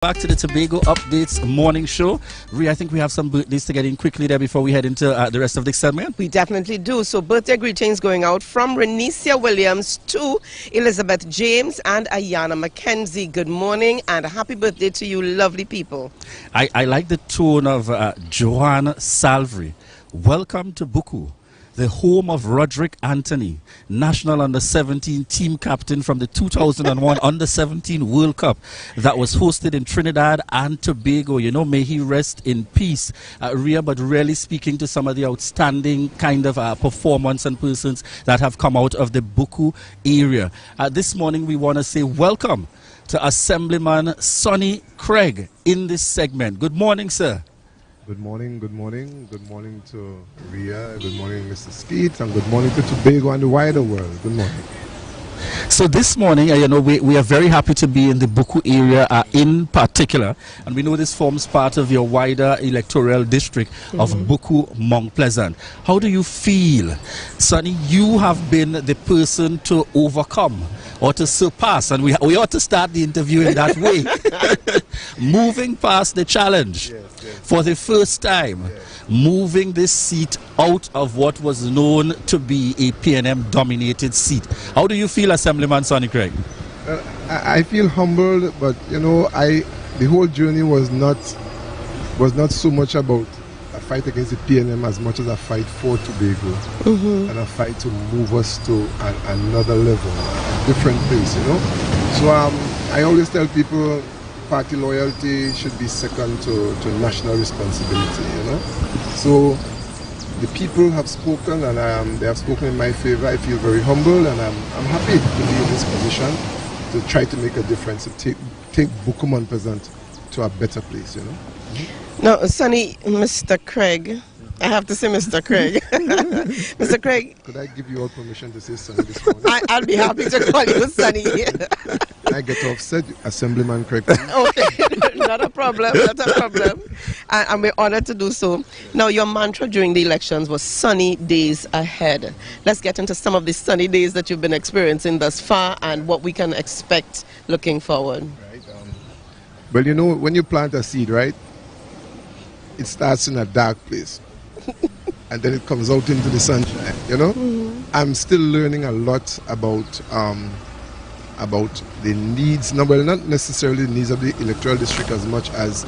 Back to the Tobago Updates morning show. Rhea, I think we have some birthdays to get in quickly there before we head into the rest of the segment. We definitely do. So birthday greetings going out from Renicia Williams to Elizabeth James and Ayana Mackenzie. Good morning and a happy birthday to you lovely people. I like the tone of Joanne Salvery. Welcome to Buku, the home of Roderick Anthony, national under-17 team captain from the 2001 under-17 World Cup that was hosted in Trinidad and Tobago. You know, may he rest in peace. Rhea, but really speaking to some of the outstanding kind of performance and persons that have come out of the Buku area. This morning we want to say welcome to Assemblyman Sonny Craig in this segment. Good morning, sir. Good morning, good morning. Good morning to Rhea, good morning Mr. Skeet, and good morning to Tobago and the wider world. Good morning. So this morning, you know, we are very happy to be in the Buku area in particular, and we know this forms part of your wider electoral district of Buku Mount Pleasant. How do you feel, Sonny? You have been the person to overcome or to surpass, and we ought to start the interview in that way, moving past the challenge for the first time, moving this seat out of what was known to be a PNM dominated seat. How do you feel, Assemblyman Sonny Craig? I feel humbled, but you know, the whole journey was not so much about a fight against the PNM as much as a fight for Tobago and a fight to move us to another level, a different place, you know. So I always tell people party loyalty should be second to national responsibility, you know. So the people have spoken, and they have spoken in my favor. I feel very humble, and I'm happy to be in this position to try to make a difference, to take Buku Mount Pleasant to a better place, you know. Now, Sonny, Mr. Craig, I have to say Mr. Craig. Mr. Craig. Could I give you all permission to say Sonny this morning? I'll be happy to call you Sonny. Can I get offset, Assemblyman Craig? Okay, not a problem, not a problem. And we're honored to do so. Now, your mantra during the elections was sunny days ahead. Let's get into some of the sunny days that you've been experiencing thus far and what we can expect looking forward. Right. Well, you know, when you plant a seed, right, it starts in a dark place. And then it comes out into the sunshine, you know. I'm still learning a lot about the needs, not necessarily the needs of the electoral district as much as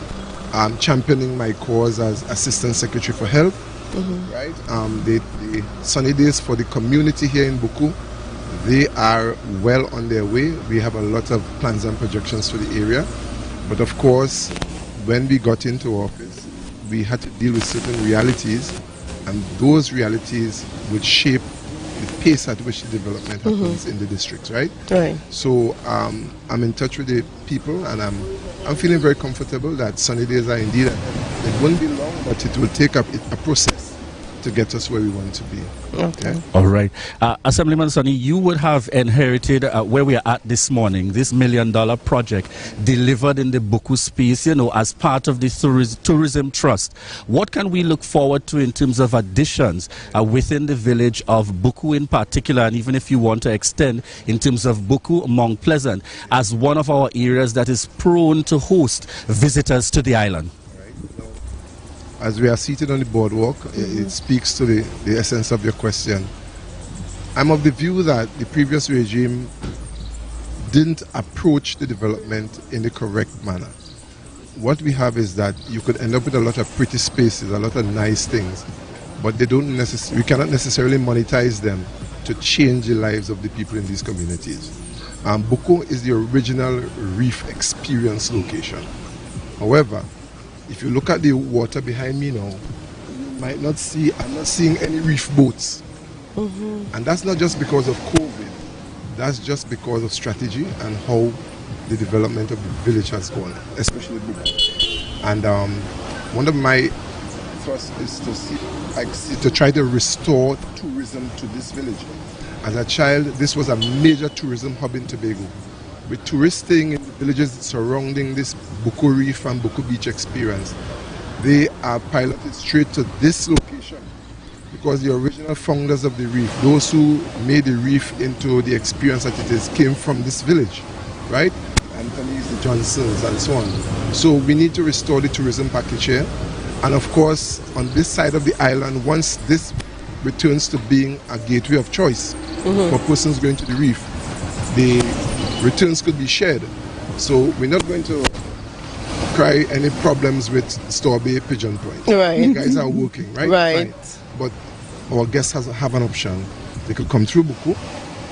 championing my cause as Assistant Secretary for Health, right? The sunny days for the community here in Buku, they are well on their way. We have a lot of plans and projections for the area. But of course, when we got into office, we had to deal with certain realities, and those realities would shape the pace at which the development happens in the districts, right? Right. So I'm in touch with the people, and I'm feeling very comfortable that sunny days are indeed. It won't be long, but it will take a process to get us where we want to be. Okay. All right. Assemblyman Sonny, you would have inherited where we are at this morning, this $1 million project delivered in the Buku space, you know, as part of the tourism trust. What can we look forward to in terms of additions within the village of Buku in particular, and even if you want to extend in terms of Buku Mount Pleasant as one of our areas that is prone to host visitors to the island? As we are seated on the boardwalk, it speaks to the essence of your question. I'm of the view that the previous regime didn't approach the development in the correct manner. What we have is that you could end up with a lot of pretty spaces, a lot of nice things, but we cannot necessarily monetize them to change the lives of the people in these communities. Buku is the original reef experience location. However, if you look at the water behind me now, you might not see, I'm not seeing any reef boats. And that's not just because of COVID, that's just because of strategy and how the development of the village has gone, especially Buku. And one of my thrusts is to try to restore tourism to this village. As a child, this was a major tourism hub in Tobago, with tourists staying in the villages surrounding this Buku Reef and Buku Beach experience. They are piloted straight to this location because the original founders of the reef, those who made the reef into the experience that it is, came from this village, right? Anthony's, the Johnsons, and so on. So we need to restore the tourism package here. And of course, on this side of the island, once this returns to being a gateway of choice for persons going to the reef, the returns could be shared. So we're not going to cry any problems with Store Bay, Pigeon Point. Right. You guys are working, right? Right. But our guests have an option. They could come through Buku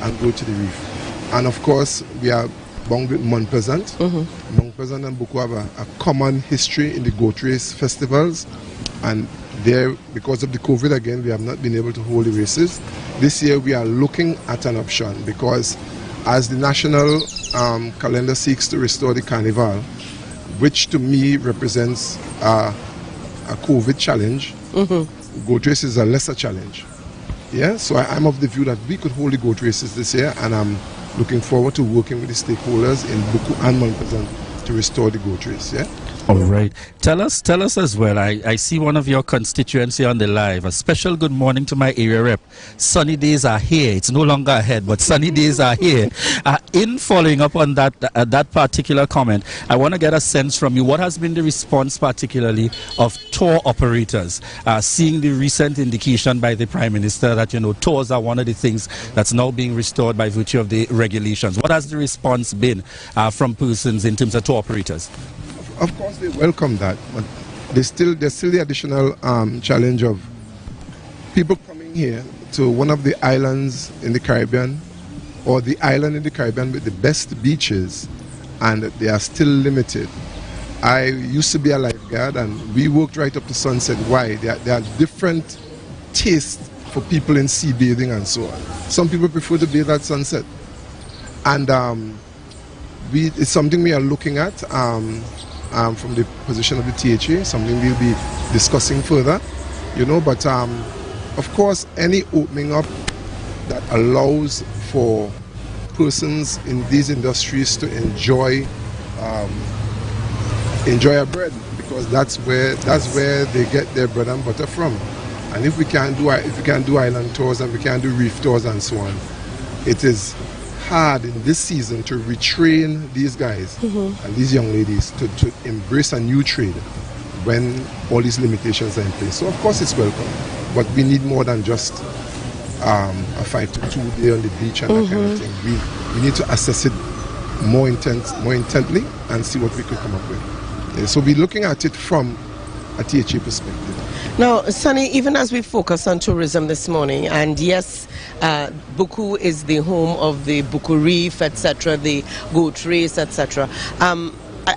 and go to the reef. And of course, we are bound with Mount Pleasant. Mount Pleasant and Buku have a common history in the goat race festivals. And there, because of the COVID again, we have not been able to hold the races. This year we are looking at an option because as the national calendar seeks to restore the carnival, which to me represents a COVID challenge, goat race is a lesser challenge. Yeah, so I'm of the view that we could hold the goat races this year, and I'm looking forward to working with the stakeholders in Buku and Mount Pleasant to restore the goat race. Yeah. All right. Tell us as well. I see one of your constituents here on the live. A special good morning to my area rep. Sunny days are here. It's no longer ahead, but sunny days are here. In following up on that particular comment, I want to get a sense from you. What has been the response, particularly of tour operators, seeing the recent indication by the Prime Minister that tours are one of the things that's now being restored by virtue of the regulations? What has the response been from persons in terms of tour operators? Of course, they welcome that, but there's still the additional challenge of people coming here to one of the islands in the Caribbean, or the island in the Caribbean with the best beaches, and they are still limited. I used to be a lifeguard, and we worked right up to sunset. Why? There are different tastes for people in sea bathing and so on. Some people prefer to bathe at sunset, and it's something we are looking at. From the position of the THA, something we'll be discussing further, but of course any opening up that allows for persons in these industries to enjoy a bread, because that's where they get their bread and butter from. And if we can do island tours and we can do reef tours and so on, it is hard in this season to retrain these guys and these young ladies to embrace a new trade when all these limitations are in place. So of course it's welcome, but we need more than just a 5 to 2 day on the beach and that kind of thing. We need to assess it more intently and see what we could come up with. Yeah, so we're looking at it from a THA perspective. Now, Sonny, even as we focus on tourism this morning, and yes, Buku is the home of the Buku Reef, etc., the goat race, etc.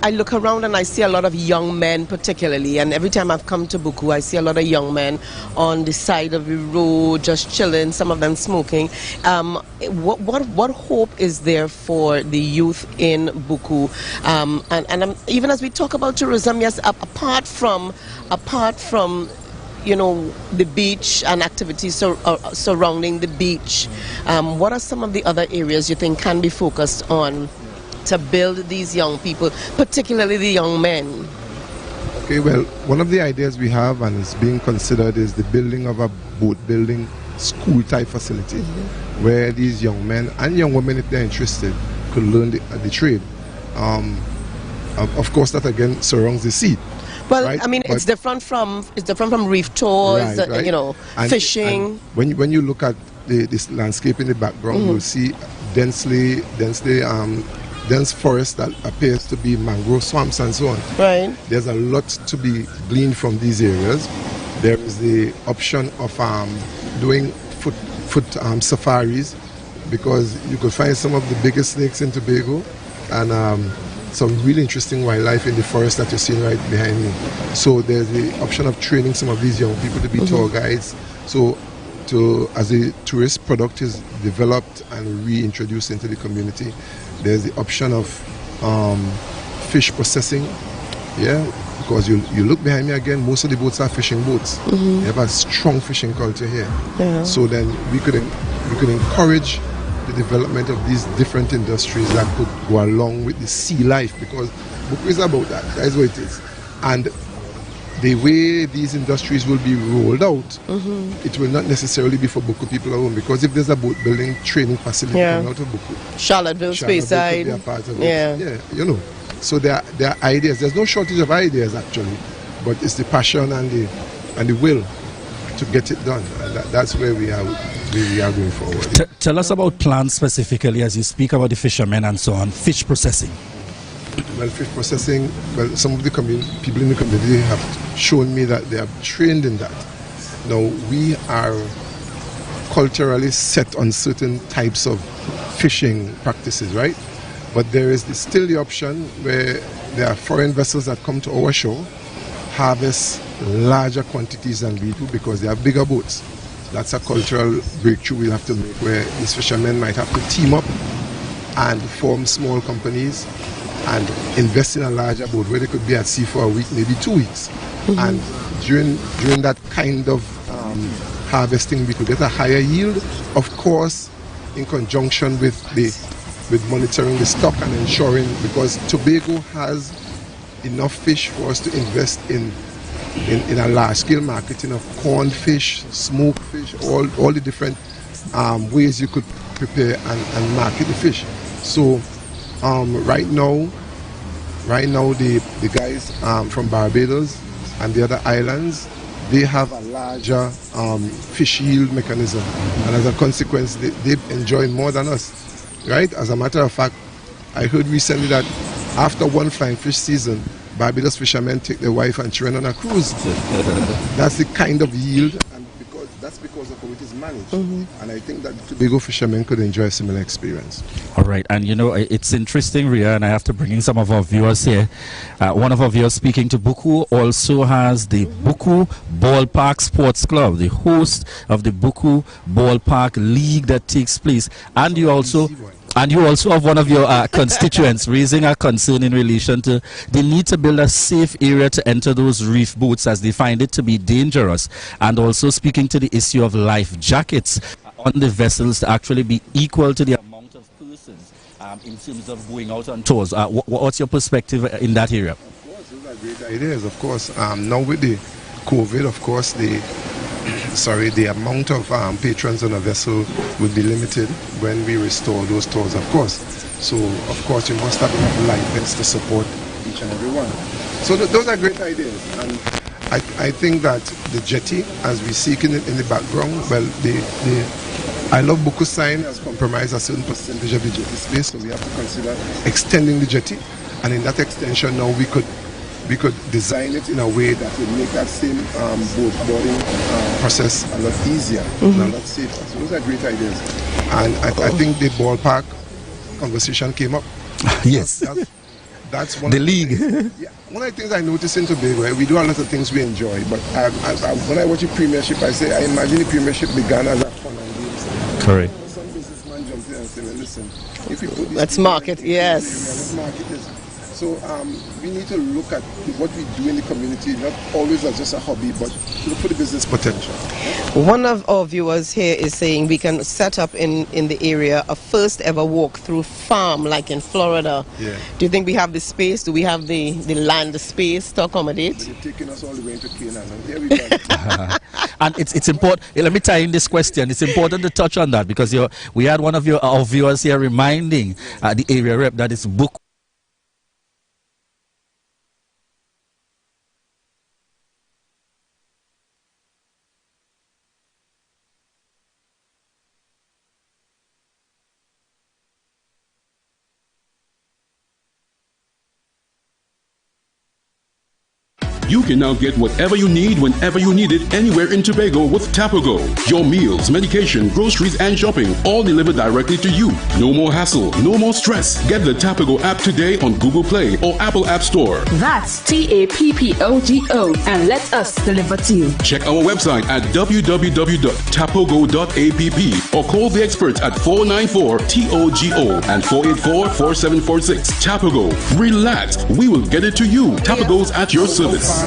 I look around and I see a lot of young men particularly, and every time I've come to Buku, I see a lot of young men on the side of the road, just chilling, some of them smoking. What hope is there for the youth in Buku? And even as we talk about tourism, yes, apart from the beach and activities surrounding the beach, what are some of the other areas you think can be focused on to build these young people, particularly the young men? Okay, well, one of the ideas we have and is being considered is the building of a boat building school type facility where these young men and young women, if they're interested, could learn the trade. Of course, that again surrounds the sea. Well, right? I mean, it's different from reef tours, right. Fishing. And when you look at this landscape in the background, you'll see dense forest that appears to be mangrove swamps and so on. Right. There's a lot to be gleaned from these areas. There is the option of doing foot safaris, because you could find some of the biggest snakes in Tobago and some really interesting wildlife in the forest that you're seeing right behind me. So there's the option of training some of these young people to be tour guides. So as a tourist product is developed and reintroduced into the community, there's the option of fish processing, because you look behind me again, most of the boats are fishing boats. They have a strong fishing culture here. Yeah. So then we could encourage the development of these different industries that could go along with the sea life, because Buku is about that. That is what it is. And the way these industries will be rolled out, it will not necessarily be for Buku people alone, because if there's a boat building training facility coming out of Buku, Charlottesville Speyside, could be a part of it. Yeah, you know. So there are ideas. There's no shortage of ideas actually, but it's the passion and the will to get it done, and that's where we are going forward. Tell us about plans specifically as you speak about the fishermen and so on. Fish processing. Well, fish processing, some of the people in the community have shown me that they are trained in that. Now, we are culturally set on certain types of fishing practices, right? But there is still the option where there are foreign vessels that come to our shore, harvest larger quantities than we do because they have bigger boats. That's a cultural breakthrough we'll have to make, where these fishermen might have to team up and form small companies and invest in a larger boat where they could be at sea for a week, maybe 2 weeks. And during that kind of harvesting, we could get a higher yield, of course, in conjunction with monitoring the stock and ensuring, because Tobago has enough fish for us to invest in a large-scale marketing of corn fish, smoked fish, all the different ways you could prepare and market the fish. So right now the guys from Barbados and the other islands, they have a larger fish yield mechanism, and as a consequence they enjoy more than us, right? As a matter of fact, I heard recently that after one flying fish season, Barbados fishermen take their wife and children on a cruise. That's the kind of yield, and that's because of how it is managed. And I think that Tobago fishermen could enjoy a similar experience. All right, and you know, it's interesting, Ria, and I have to bring in some of our viewers here. One of our viewers speaking to Buku also has the Buku Ballpark Sports Club, the host of the Buku Ballpark League that takes place. And you also have one of your constituents raising a concern in relation to the need to build a safe area to enter those reef boats, as they find it to be dangerous, and also speaking to the issue of life jackets on the vessels to actually be equal to the amount of persons in terms of going out on tours. What's your perspective in that area? Of course, those are great ideas. Of course, now with the COVID, of course, the amount of patrons on a vessel will be limited when we restore those tours, of course. So, of course, you must have enough license to support each and every one. So those are great ideas, and I think that the jetty, as we seek in the background, well, I Love Buku sign has compromised a certain percentage of the jetty space, so we have to consider extending the jetty, and in that extension now we could design it in a way that would make that same boat boarding process a lot easier and a lot safer. So those are great ideas. And I think the ballpark conversation came up. Yes. That's one the of league. Yeah, one of the things I noticed in Tobago, we do a lot of things we enjoy, but when I watch the Premiership, I imagine the Premiership began as a fun and games. Correct. Some businessman jumped in and said, well, listen, if you put this, let's market, yes. Let's market this. So we need to look at what we do in the community, not always as just a hobby, but look for the business potential. One of our viewers here is saying we can set up in the area a first ever walk-through farm like in Florida. Yeah. Do you think we have the space? Do we have the land, the space to accommodate? But you're taking us all the way into Canaan, and here we go. And it's important. Let me tie in this question. It's important to touch on that, because we had one of our viewers here reminding the area rep that it's Buku. You can now get whatever you need whenever you need it, anywhere in Tobago with Tobago. Your meals, medication, groceries, and shopping all delivered directly to you. No more hassle, no more stress. Get the Tobago app today on Google Play or Apple App Store. That's TAPPOGO, and let us deliver to you. Check our website at www.tapogo.app or call the experts at 494-TOGO and 484-4746. Tobago. Relax. We will get it to you. Tobago's at your service.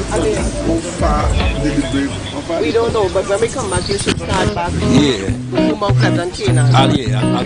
We don't know, but when we come back, you should start back. Yeah. Mount Pleasant, Canaan. Yeah.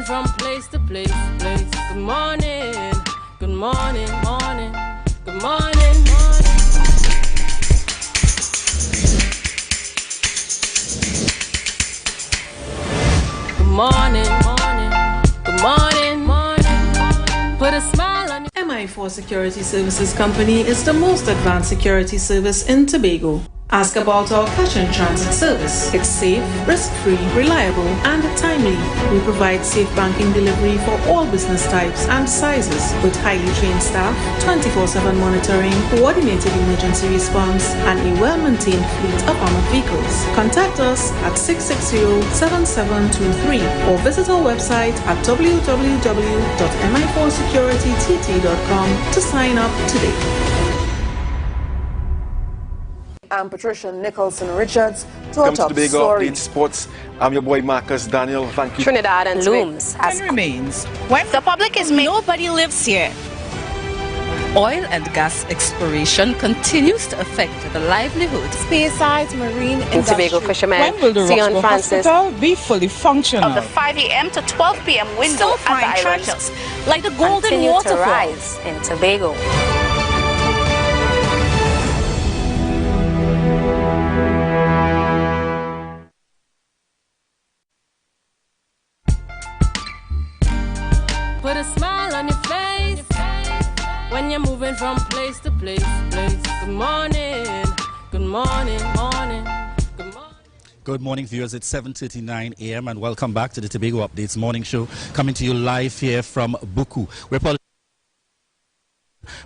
from place to place, place. Good morning, good morning, morning, good morning, morning. Good morning, morning, good morning, morning. Put a smile on your MI4 Security Services Company is the most advanced security service in Tobago. Ask about our cash in transit service. It's safe, risk-free, reliable, and timely. We provide safe banking delivery for all business types and sizes with highly trained staff, 24/7 monitoring, coordinated emergency response, and a well-maintained fleet of armored vehicles. Contact us at 660-7723 or visit our website at www.mi4securitytt.com to sign up today. I'm Patricia Nicholson Richards to our top Tobago story. Update Sports. I'm your boy Marcus Daniel. Thank you. Trinidad and looms as remains when the public is nobody lives here. Oil and gas exploration continues to affect the livelihood. Spearsides Marine in Tobago fishermen. When will the Sion Francis hospital be fully functional? Of the 5 a.m. to 12 p.m. window at the island, treasures like the Golden continue Waterfall to rise in Tobago. Put a smile on your face when you're moving from place to place, place. Good morning, good morning, morning, good morning. Good morning, viewers. It's 7:39 a.m. and welcome back to the Tobago Updates morning show, coming to you live here from Buku.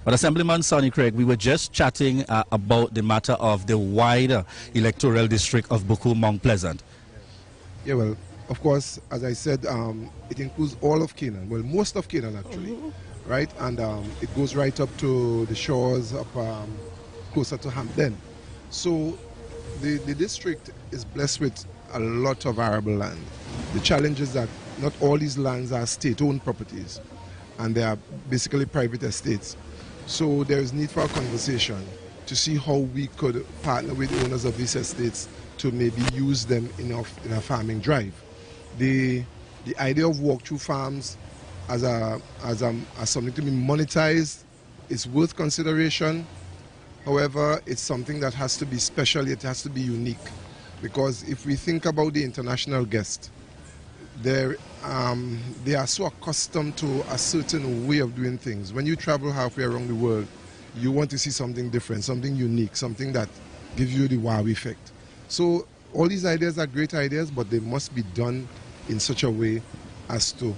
But Assemblyman Sonny Craig, we were just chatting about the matter of the wider electoral district of Buku Mount Pleasant. Yeah, well, of course, as I said, it includes all of Canaan. Well, most of Canaan, actually, right? And it goes right up to the shores up closer to Hampden. So the district is blessed with a lot of arable land. The challenge is that not all these lands are state-owned properties, and they are basically private estates. So there is need for a conversation to see how we could partner with the owners of these estates to maybe use them in a farming drive. The idea of walkthrough farms as something to be monetized is worth consideration. However, it's something that has to be special, it has to be unique. Because if we think about the international guest, they are so accustomed to a certain way of doing things. When you travel halfway around the world, you want to see something different, something unique, something that gives you the wow effect. So all these ideas are great ideas, but they must be done in such a way as to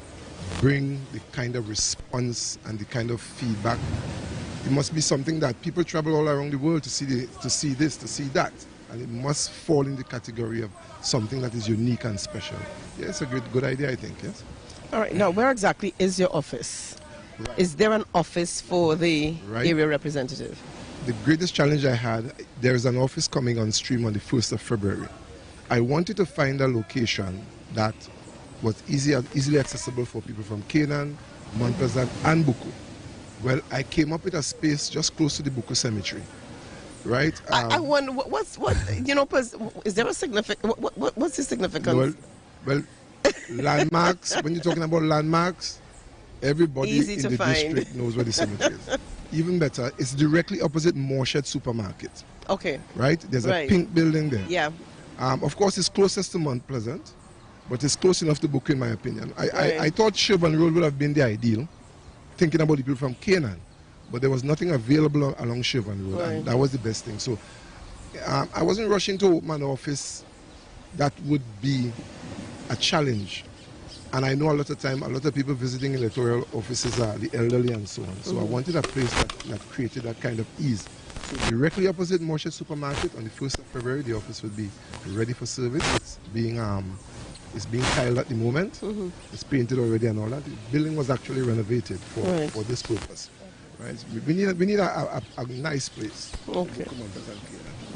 bring the kind of response and the kind of feedback. It must be something that people travel all around the world to see this, to see that. And it must fall in the category of something that is unique and special. Yeah, it's a good idea, I think, yes. All right, now where exactly is your office? Right. Is there an office for the area representative? The greatest challenge I had, there is an office coming on stream on the 1st of February. I wanted to find a location that was easily accessible for people from Canaan, Mount Pleasant, and Buku. Well, I came up with a space just close to the Buku Cemetery. Right. I wonder what's is there a significant? What's the significance? Well, landmarks. When you're talking about landmarks, everybody in the district knows where the cemetery is. Even better, it's directly opposite Moorshed Supermarket. Okay. Right. There's a pink building there. Yeah. Of course, it's closest to Mount Pleasant, but it's close enough to Buku, in my opinion. I thought Sherburne Road would have been the ideal, thinking about the people from Canaan. But there was nothing available along Sherburne Road, and that was the best thing. So I wasn't rushing to open an office that would be a challenge. And I know a lot of time, a lot of people visiting electoral offices are the elderly and so on. So I wanted a place that created that kind of ease. So directly opposite Moorshed Supermarket on the 1st of February, the office will be ready for service. It's being tiled at the moment. It's painted already and all that. The building was actually renovated for this purpose. Right. We need a nice place. Okay.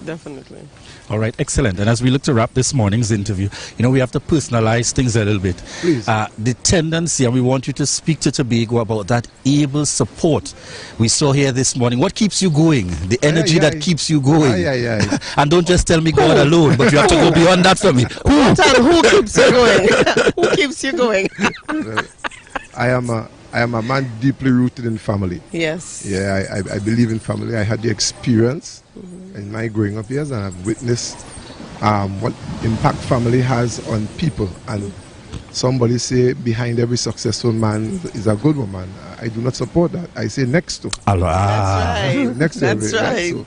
Definitely. All right, excellent. And as we look to wrap this morning's interview, we have to personalize things a little bit. Please. The tendency, and we want you to speak to Tobago about that able support we saw here this morning. What keeps you going? The energy that keeps you going. And don't just tell me God alone, but you have to go beyond that for me. Who keeps you going? Who keeps you going? I am a man deeply rooted in family. Yes. Yeah, I believe in family. I had the experience in my growing up years, and I've witnessed what impact family has on people. And somebody say behind every successful man is a good woman. I do not support that. I say next to. That's right. Next to. That's right. So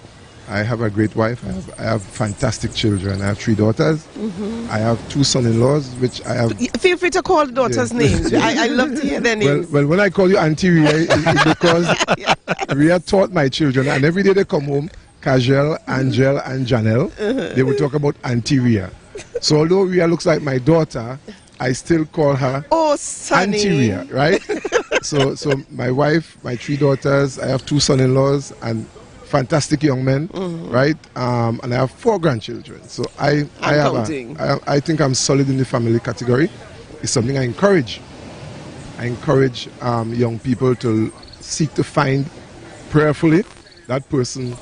I have a great wife. I have fantastic children. I have 3 daughters. I have 2 son-in-laws, which I have. Feel free to call the daughters' names. I love to hear their names. Well, when I call you Auntie Ria, it's because Ria taught my children, and every day they come home, Kajel, Angel, and Janelle, they will talk about Auntie Ria. So although Ria looks like my daughter, I still call her Sonny. Auntie Ria, right? so my wife, my 3 daughters, I have 2 son-in-laws, and fantastic young men, right? And I have 4 grandchildren. So I think I'm solid in the family category. It's something I encourage. I encourage young people to seek to find prayerfully that person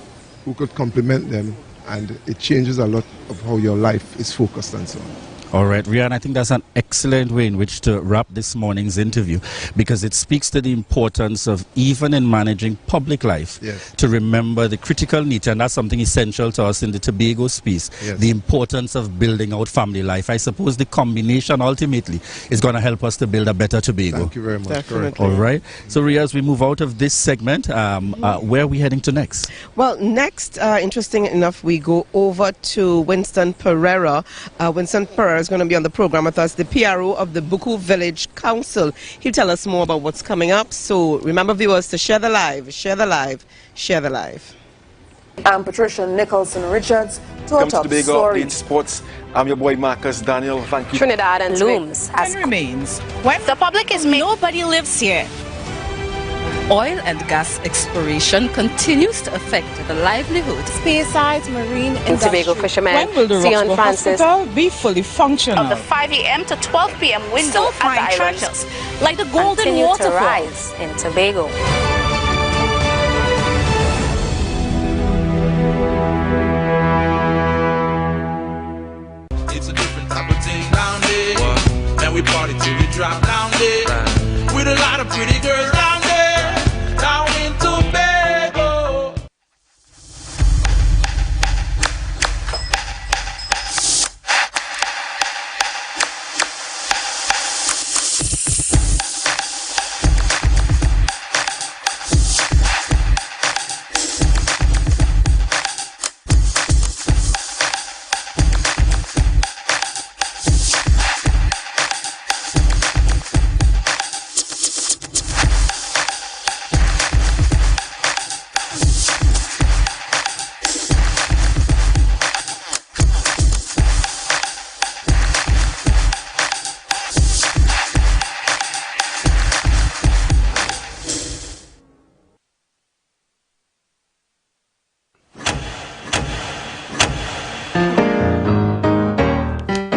who could complement them, and it changes a lot of how your life is focused and so on. All right, Rian, I think that's an excellent way in which to wrap this morning's interview, because it speaks to the importance of, even in managing public life, to remember the critical need, and that's something essential to us in the Tobago space, the importance of building out family life. I suppose the combination ultimately is going to help us to build a better Tobago. Thank you very much. Definitely. All right. So, Ria, as we move out of this segment, where are we heading to next? Well, next, interesting enough, we go over to Winston Pereira. Winston Pereira is going to be on the program with us, the PRO of the Buku Village Council. He'll tell us more about what's coming up. So remember, viewers, to share the live, share the live, share the live. I'm Patricia Nicholson Richards to our top Tobago story. Update Sports. I'm your boy Marcus Daniel. Thank you. Trinidad and looms And remains. When The public is nobody lives here. Oil and gas exploration continues to affect the livelihood. Speyside Marine in Tobago fishermen, When will the Sion Roxburgh Francis Hospital be fully functional? Of the 5 a.m. to 12 p.m. window Still at find the trends Ironshills, like the Golden continue to Waterfall. rise in Tobago. It's a different type of thing down there. And we party till we drop down there. With a lot of pretty girls down there. Down in Tobago.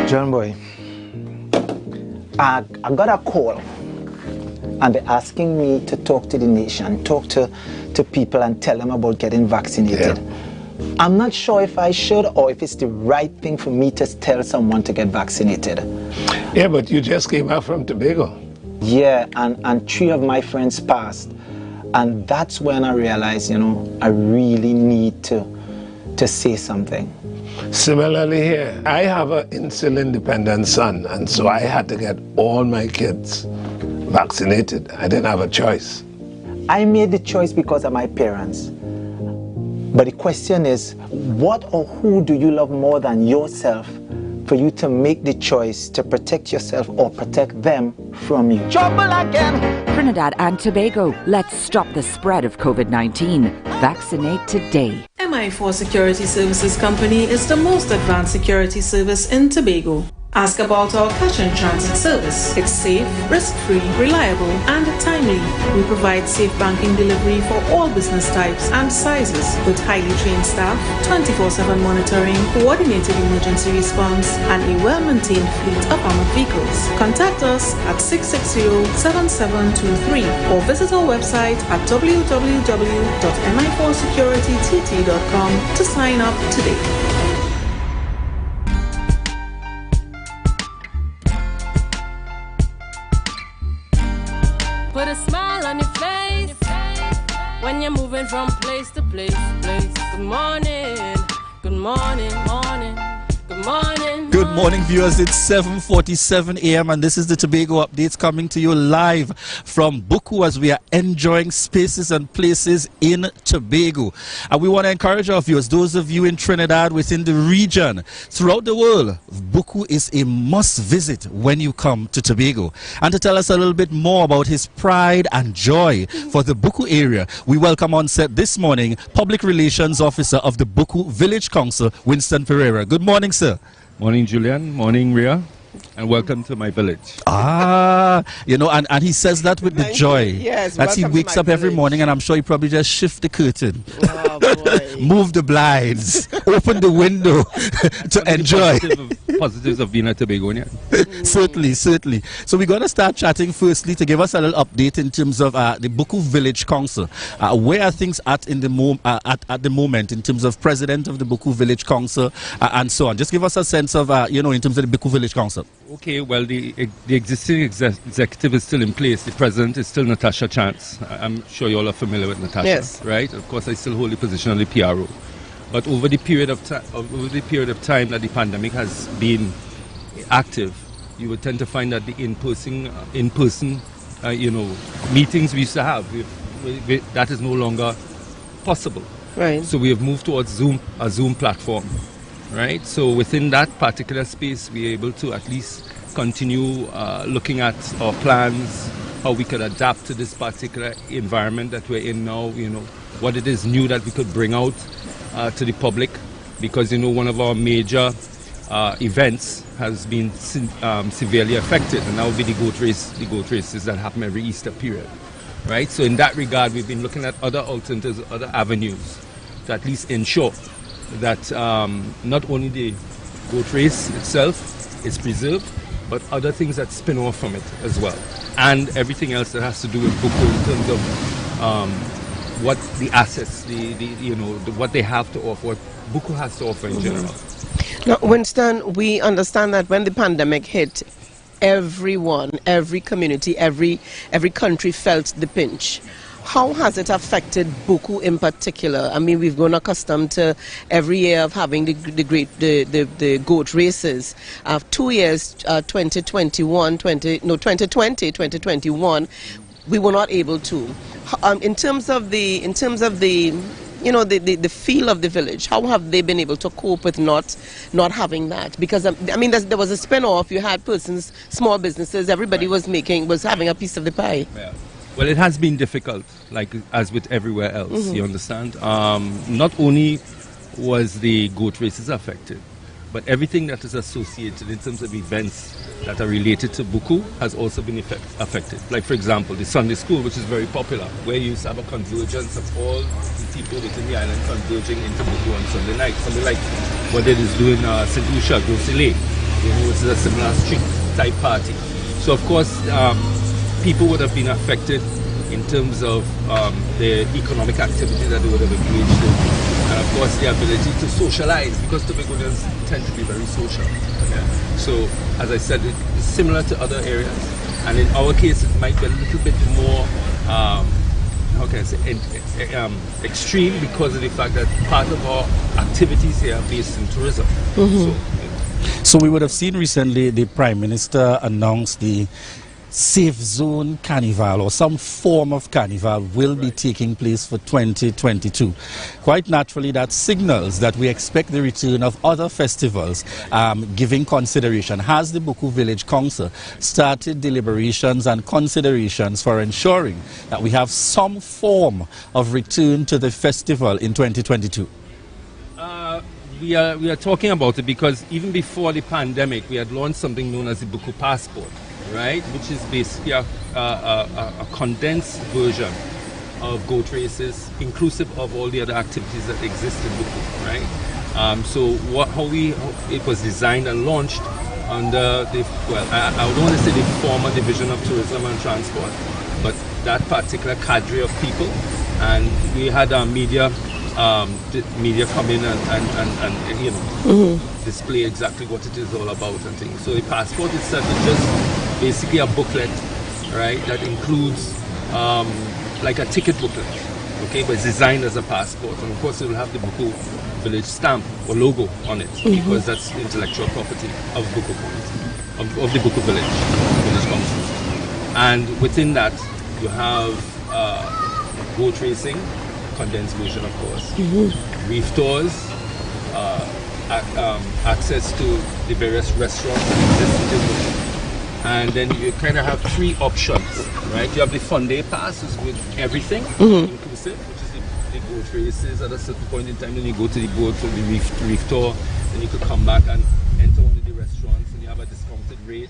John Boy, I got a call and they're asking me to talk to the nation, talk to people and tell them about getting vaccinated. I'm not sure if I should or if it's the right thing for me to tell someone to get vaccinated. Yeah, but you just came out from Tobago. Yeah, and 3 of my friends passed. And that's when I realized, I really need to say something. Similarly here, I have an insulin-dependent son, and so I had to get all my kids vaccinated. I didn't have a choice. I made the choice because of my parents. But the question is, what or who do you love more than yourself for you to make the choice to protect yourself or protect them from you? Trouble again! Trinidad and Tobago, let's stop the spread of COVID-19. Vaccinate today. MI4 Security Services Company is the most advanced security service in Tobago. Ask about our cash and transit service. It's safe, risk-free, reliable, and timely. We provide safe banking delivery for all business types and sizes with highly trained staff, 24/7 monitoring, coordinated emergency response, and a well-maintained fleet of armored vehicles. Contact us at 660-7723 or visit our website at www.mi4securitytt.com to sign up today. Put a smile on your face when you're moving from place to place. Good morning, good morning, morning, good morning. Good morning, viewers. It's 7:47 a.m. and this is the Tobago Updates coming to you live from Buku as we are enjoying spaces and places in Tobago. And we want to encourage our viewers, those of you in Trinidad, within the region, throughout the world, Buku is a must visit when you come to Tobago. And to tell us a little bit more about his pride and joy for the Buku area, we welcome on set this morning Public Relations Officer of the Buku Village Council, Winston Pereira. Good morning, sir. Morning, Julian. Morning, Rhea. And welcome to my village. You know, and he says that with the joy. Yes, that he wakes up every morning, and I'm sure he probably just shift the curtain, move the blinds, open the window to enjoy. Positives of being a Tobagonian. Certainly. So we're going to start chatting firstly to give us a little update in terms of the Buku Village Council. Where are things at in the at the moment in terms of president of the Buku Village Council and so on? Just give us a sense of in terms of the Buku Village Council. Okay, well, the existing executive is still in place. The president is still Natasha Chance. I'm sure you all are familiar with Natasha, yes, right? Of course, I still hold the position of the PRO. But over the period of time that the pandemic has been active, you would tend to find that the in-person meetings we used to have, that is no longer possible. Right. So we have moved towards a Zoom platform. Right, so within that particular space, we're able to at least continue looking at our plans, how we could adapt to this particular environment that we're in now, what it is new that we could bring out to the public, because, one of our major events has been severely affected, and that would be the goat races that happen every Easter period. Right, so in that regard, we've been looking at other alternatives, other avenues to at least ensure that not only the goat race itself is preserved, but other things that spin off from it as well, and everything else that has to do with Buku in terms of what the assets, what they have to offer, what Buku has to offer in general. Now, Winston, we understand that when the pandemic hit, everyone, every community, every country felt the pinch. How has it affected Buku in particular? I mean, we've grown accustomed to every year of having the goat races. 2 years, 2020, 2021, we were not able to. In terms of the feel of the village, how have they been able to cope with not having that? Because there was a spin-off. You had persons, small businesses, everybody was having a piece of the pie. Yeah. Well, it has been difficult, like as with everywhere else, you understand? Not only was the goat races affected, but everything that is associated in terms of events that are related to Buku has also been affected. Like, for example, the Sunday school, which is very popular, where you used to have a convergence of all the people within the island converging into Buku on Sunday night. Something like what it is doing St. Lucia, Grosselet, which is a similar street type party. So, of course, people would have been affected in terms of their economic activity that they would have engaged in, and of course the ability to socialize, because Tobagonians tend to be very social. Yeah. So, as I said, it's similar to other areas, and in our case it might be a little bit more extreme, because of the fact that part of our activities here are based in tourism. So we would have seen recently the Prime Minister announce the Safe Zone Carnival, or some form of carnival will be taking place for 2022. Quite naturally, that signals that we expect the return of other festivals, giving consideration. Has the Buku Village Council started deliberations and considerations for ensuring that we have some form of return to the festival in 2022? we are talking about it because even before the pandemic, we had launched something known as the Buku Passport, right? Which is basically a condensed version of goat races, inclusive of all the other activities that exist in Buku, right? So it was designed and launched under the, well, I don't want to say the former Division of Tourism and Transport, but that particular cadre of people. And we had media come in and you know, display exactly what it is all about and things. So the passport itself is just basically a booklet, right, that includes like a ticket booklet, okay, but it's designed as a passport. And of course it will have the Buku Village stamp or logo on it, because that's the intellectual property of Buku, of the Buku Village Council. And within that you have boat racing, condensed version of course, reef tours, access to the various restaurants that exist within Buku. And then you kind of have three options, right? You have the fun day passes with everything inclusive, which is the boat races at a certain point in time. Then you go to the boat or the reef tour, then you could come back and enter one of the restaurants and you have a discounted rate,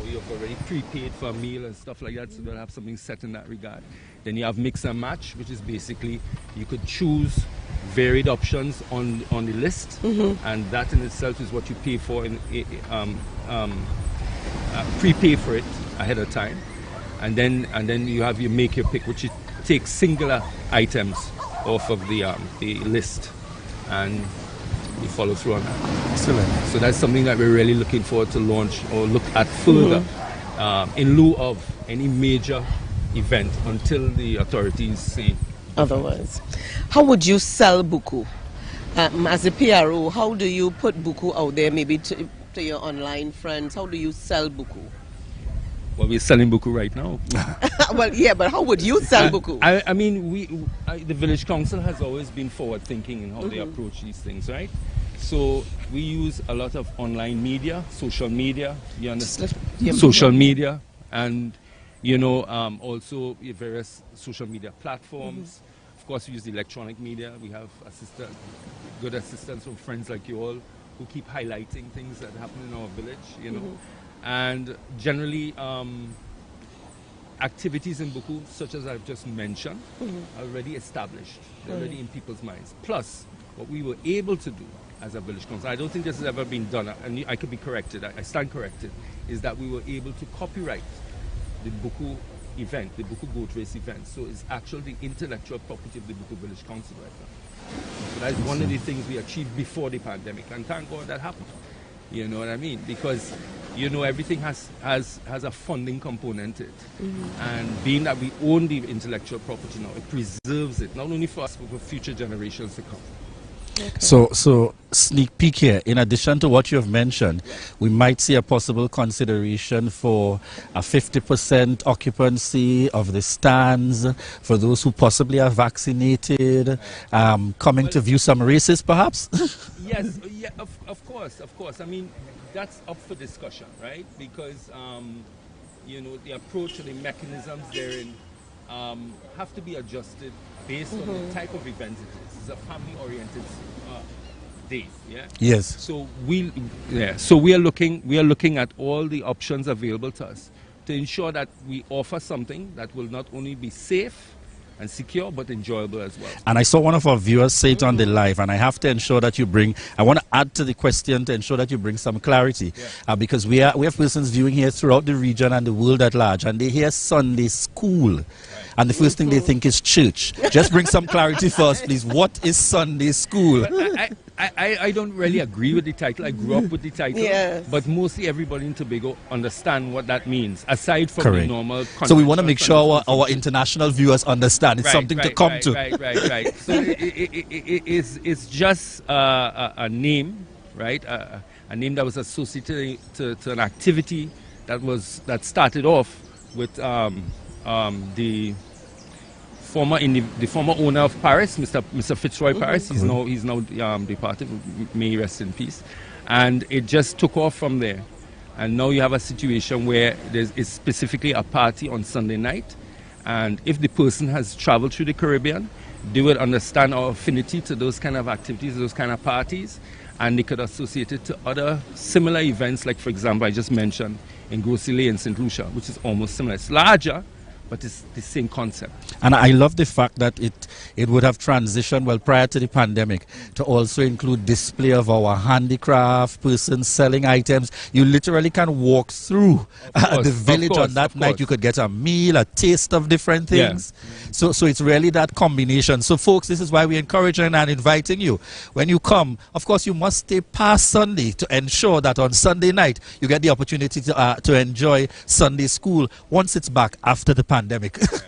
or you've already prepaid for a meal and stuff like that, so they'll have something set in that regard. Then you have mix and match, which is basically you could choose varied options on the list, and that in itself is what you pay for in prepay for it ahead of time, and then you have make your pick, which you take singular items off of the list, and you follow through on that. Excellent. So that's something that we're really looking forward to launch or look at further, in lieu of any major event until the authorities say otherwise. How would you sell Buku? As a PRO, how do you put Buku out there, maybe to your online friends? How do you sell Buku? Well, we're selling Buku right now. Well, yeah, but how would you sell Buku? I mean, the Village Council has always been forward-thinking in how they approach these things, right? So we use a lot of online media, social media, you understand? Social media, and you know, also various social media platforms. Of course, we use the electronic media. We have good assistance from friends like you all who keep highlighting things that happen in our village, you know. And generally, activities in Buku, such as I've just mentioned, are already established. They're already in people's minds. Plus, what we were able to do as a village council, I don't think this has ever been done, and I could be corrected, I stand corrected, is that we were able to copyright the Buku event, the Buku Goat Race event. So it's actually the intellectual property of the Buku Village Council right now. So that's one of the things we achieved before the pandemic, and thank God that happened. You know what I mean? Because, you know, everything has a funding component to it. And being that we own the intellectual property now, it preserves it, not only for us, but for future generations to come. Okay. So sneak peek here, in addition to what you have mentioned, we might see a possible consideration for a 50% occupancy of the stands for those who possibly are vaccinated, coming to view some races perhaps? Yes, yeah, of course. I mean, that's up for discussion, right? Because, you know, the approach and the mechanisms therein have to be adjusted based on the type of event it is. It's a family-oriented day, yeah. Yes. So we are looking at all the options available to us to ensure that we offer something that will not only be safe and secure, but enjoyable as well. And I saw one of our viewers say it on the live, and I have to ensure that you bring, I want to add to the question to ensure that you bring some clarity, because we have persons viewing here throughout the region and the world at large, and they hear Sunday school, and the first thing they think is church. Just bring some clarity first, please. What is Sunday school? I don't really agree with the title. I grew up with the title, but mostly everybody in Tobago understand what that means, aside from the normal. So we want to make sure our international viewers understand. It's something to come to. Right. So it's just a name, right? A name that was associated to an activity that started off with the former owner of Paris, Mr. Fitzroy Paris. He's now departed. May he rest in peace. And it just took off from there. And now you have a situation where it's specifically a party on Sunday night. And if the person has traveled through the Caribbean, they would understand our affinity to those kind of activities, those kind of parties. and they could associate it to other similar events, like, for example, I just mentioned in Grocery Lane in St. Lucia, which is almost similar. It's larger, but it's the same concept. And I love the fact that it would have transitioned, well, prior to the pandemic, to also include display of our handicraft, persons selling items. You literally can walk through the village on that night. You could get a meal, a taste of different things. Yeah. So it's really that combination. So, folks, this is why we're encouraging and inviting you. When you come, of course, you must stay past Sunday to ensure that on Sunday night you get the opportunity to enjoy Sunday school once it's back after the pandemic.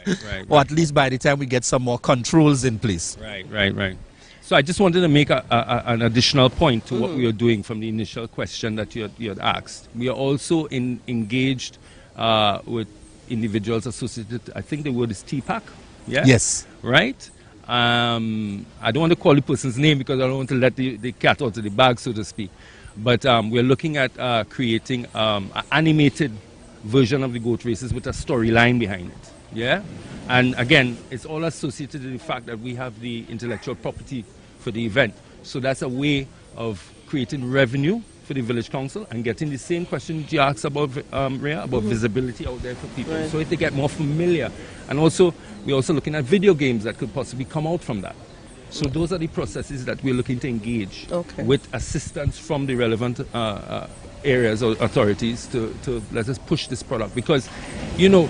Right. Or at least by the time we get some more controls in place. Right. So I just wanted to make an additional point to what we are doing from the initial question that you had asked. We are also engaged with individuals associated, I think the word is TPAC. Yeah? Yes. Right? I don't want to call the person's name because I don't want to let the cat out of the bag, so to speak. But we're looking at creating an animated version of the goat races with a storyline behind it. Yeah? And again, it's all associated with the fact that we have the intellectual property for the event. So that's a way of creating revenue for the village council and getting the same question you asked about, Rhea, about visibility out there for people. Right. So if they get more familiar. And also, we're also looking at video games that could possibly come out from that. So those are the processes that we're looking to engage with assistance from the relevant areas or authorities to let us push this product. Because, you know,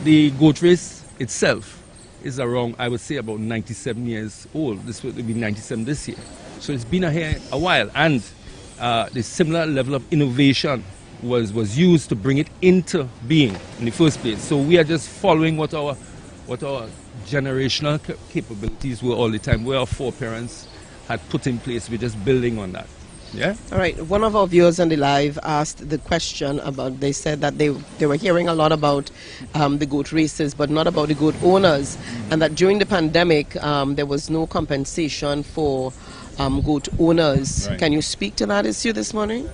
the goat race itself is around, I would say, about 97 years old. This will be 97 this year. So it's been here a while. And the similar level of innovation was used to bring it into being in the first place. So we are just following what our generational capabilities were all the time, where our foreparents had put in place. We're just building on that. Yeah. All right. One of our viewers on the live asked the question about, they said that they were hearing a lot about the goat races, but not about the goat owners, and that during the pandemic there was no compensation for goat owners. Right. Can you speak to that issue this morning?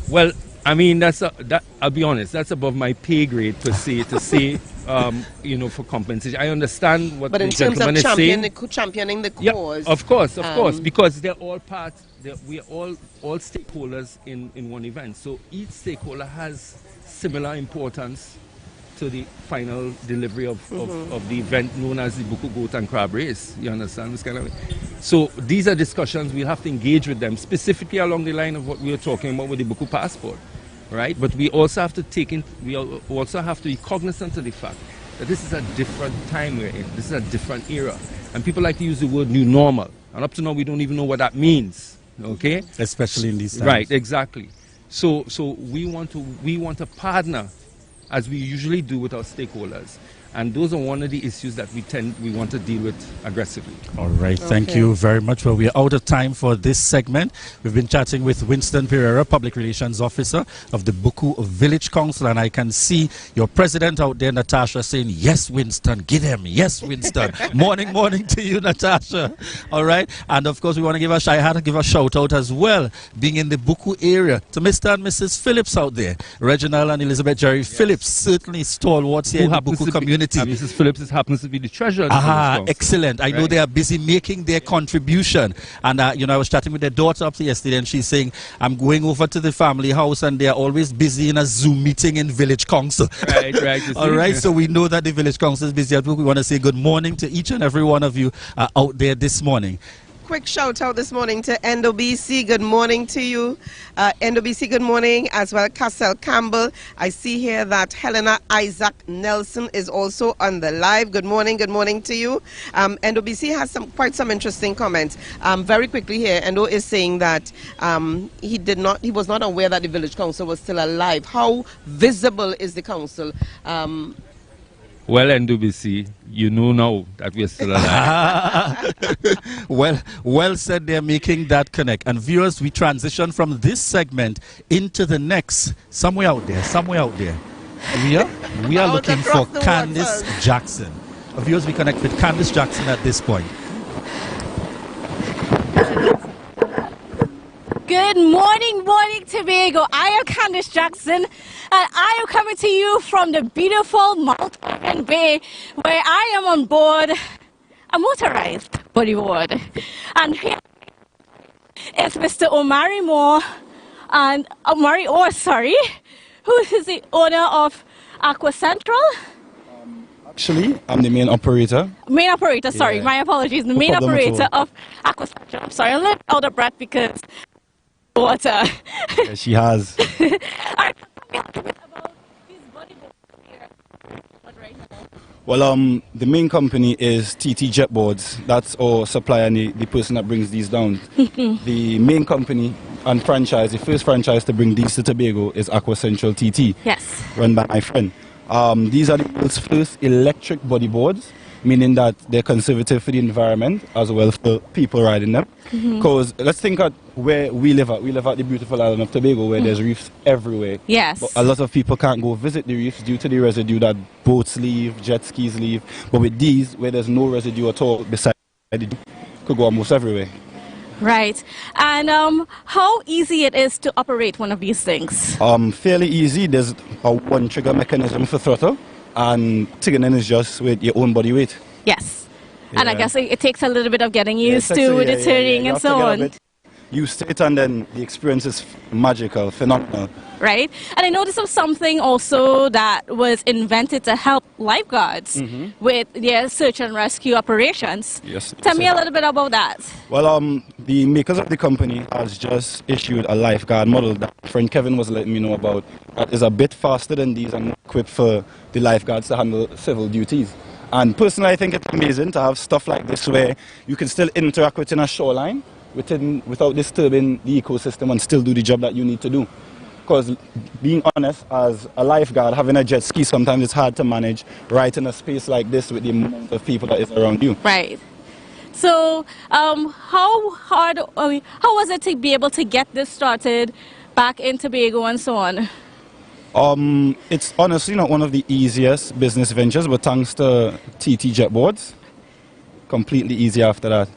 Well, I mean, I'll be honest, that's above my pay grade to say, you know, for compensation. I understand what the gentleman is saying. But in terms of championing the cause. Yeah, of course, because they're all we are all stakeholders in one event. So each stakeholder has similar importance to the final delivery of the event known as the Buku Goat and Crab Race. You understand this kind of thing? So these are discussions we'll have to engage with them, specifically along the line of what we were talking about with the Buku passport, right? But we also have to we also have to be cognizant of the fact that this is a different time we're in. This is a different era. And people like to use the word new normal. And up to now, we don't even know what that means, okay? Especially in these times. Right, exactly. So we want to partner, as we usually do with our stakeholders. And those are one of the issues that we want to deal with aggressively. All right, thank you very much. Well, we are out of time for this segment. We've been chatting with Winston Pereira, Public Relations Officer of the Buku Village Council, and I can see your president out there, Natasha, saying, yes, Winston, get him. Yes, Winston. morning to you, Natasha. All right, and of course, we want to give a shout out as well, being in the Buku area, to Mr. and Mrs. Phillips out there. Reginald and Elizabeth Jerry Phillips, certainly stalwarts here in the Buku community. Mrs. Phillips happens to be the treasurer. Excellent. I know they are busy making their contribution. And, you know, I was chatting with their daughter up yesterday, and she's saying, I'm going over to the family house, and they're always busy in a Zoom meeting in Village Council. Right. All right, so we know that the Village Council is busy. We want to say good morning to each and every one of you out there this morning. Quick shout out this morning to NWBC. Good morning to you. NWBC, good morning, as well. Cassell Campbell. I see here that Helena Isaac Nelson is also on the live. Good morning to you. NWBC has quite some interesting comments. Very quickly here, Endo is saying that he was not aware that the village council was still alive. How visible is the council? Well, NWBC, you know now that we're still alive. well said. They're making that connect. And viewers, we transition from this segment into the next. Somewhere out there. We are looking for Candice Jackson. Viewers, we connect with Candice Jackson at this point. Good morning, Tobago. I am Candice Jackson, and I am coming to you from the beautiful Mount Open Bay, where I am on board a motorized bodyboard. And here is Mr. Omari Moore and who is the owner of Aqua Central. Actually, I'm the main operator. Main operator, sorry, Yeah. my apologies. The No main problem at operator all. of Aqua Central. I'm sorry, I'm a little out of breath because water. Yeah, she has. Well, the main company is TT Jetboards. That's our supplier and the person that brings these down. The main company and franchise, the first franchise to bring these to Tobago is Aqua Central TT. Yes. Run by my friend. These are the world's first electric bodyboards, meaning that they're conservative for the environment as well for people riding them. Because let's think at where we live at. We live at the beautiful island of Tobago where there's reefs everywhere. Yes. But a lot of people can't go visit the reefs due to the residue that boats leave, jet skis leave. But with these, where there's no residue at all beside it, could go almost everywhere. Right. And how easy it is to operate one of these things? Fairly easy. There's a one trigger mechanism for throttle, and turning is just with your own body weight. Yes. And I Yeah. guess it takes a little bit of getting Yeah, used it takes to a- with yeah, the yeah, yeah. turning You and have to so get a on. bit used to it, and then the experience is magical, phenomenal. Right? And I noticed of something also that was invented to help lifeguards with their search and rescue operations. Yes. Tell me a little bit about that. Well, the makers of the company has just issued a lifeguard model that friend Kevin was letting me know about. That is a bit faster than these and more equipped for the lifeguards to handle civil duties. And personally, I think it's amazing to have stuff like this where you can still interact within a shoreline without disturbing the ecosystem and still do the job that you need to do. Because being honest, as a lifeguard, having a jet ski, sometimes it's hard to manage right in a space like this with the amount of people that is around you. Right. So, how was it to be able to get this started back in Tobago and so on? It's honestly not one of the easiest business ventures, but thanks to TT Jetboards, completely easy after that.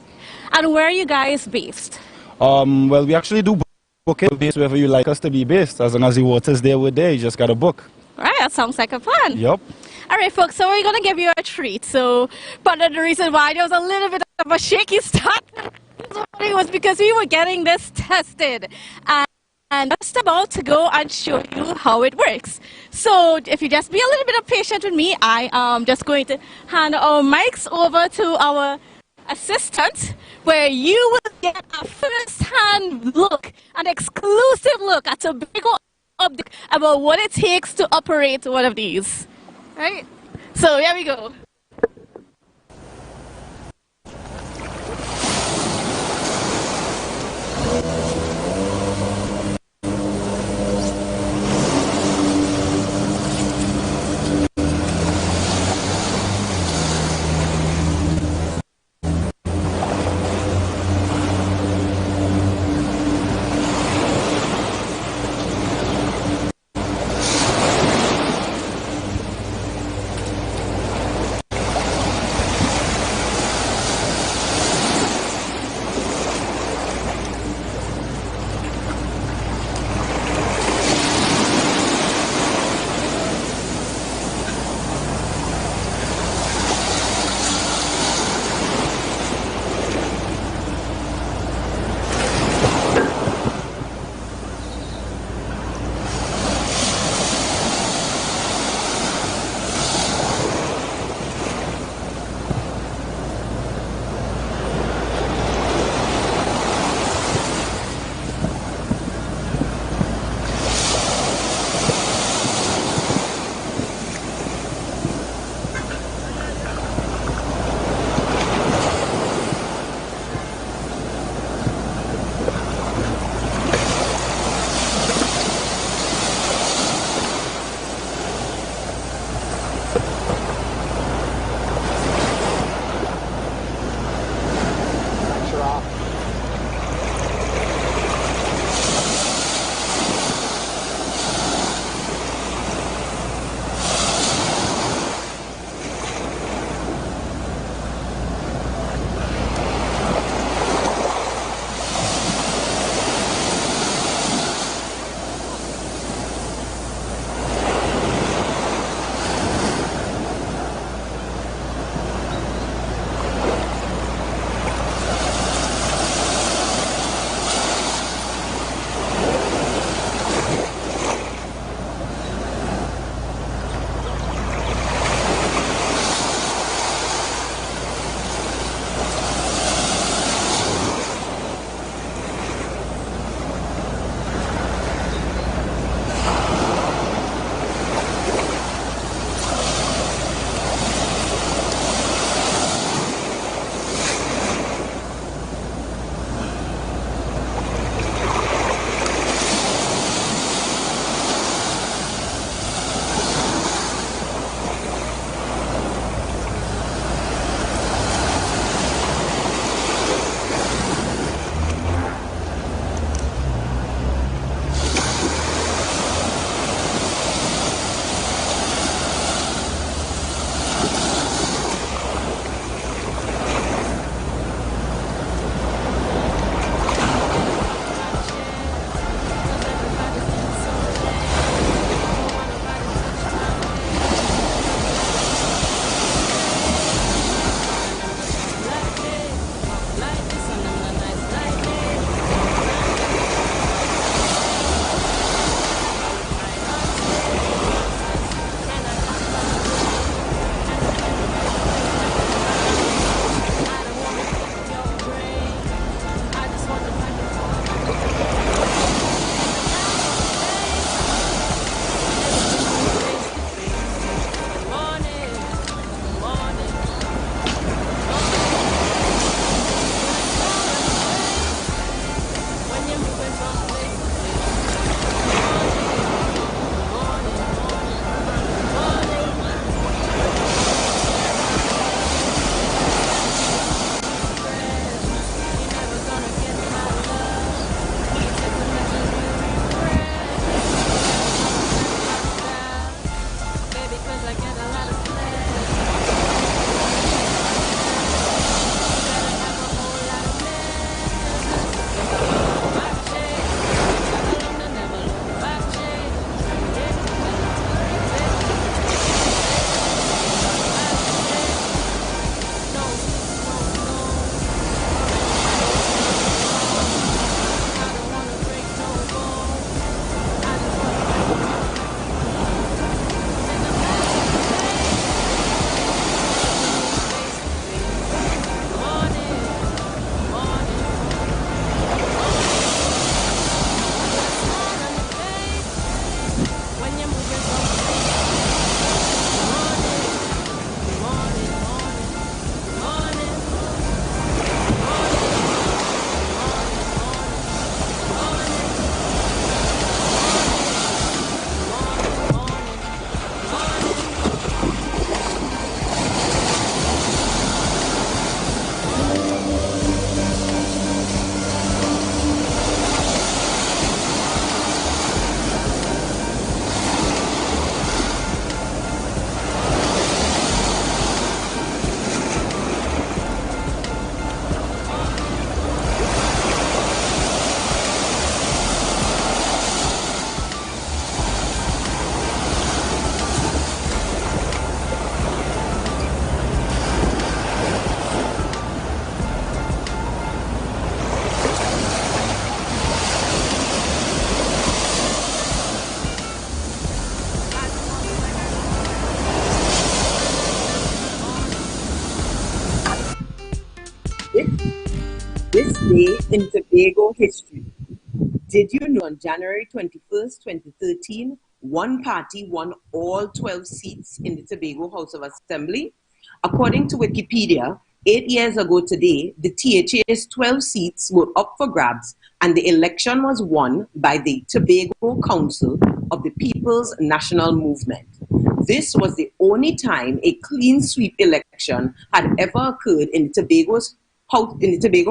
And where are you guys based? Well, we actually do book it based wherever you like us to be based. As long as the water's there, we're there. You just got to book. Right, that sounds like a fun. Yep. All right, folks, so we're going to give you a treat. So part of the reason why there was a little bit of a shaky start was because we were getting this tested. And just about to go and show you how it works. So if you just be a little bit of patient with me, I am just going to hand our mics over to our assistant, where you will get a first-hand look, an exclusive look at Tobago update about what it takes to operate one of these. Right? So here we go. This day in Tobago history. Did you know on January 21st, 2013, one party won all 12 seats in the Tobago House of Assembly? According to Wikipedia, 8 years ago today, the THA's 12 seats were up for grabs and the election was won by the Tobago Council of the People's National Movement. This was the only time a clean sweep election had ever occurred in Tobago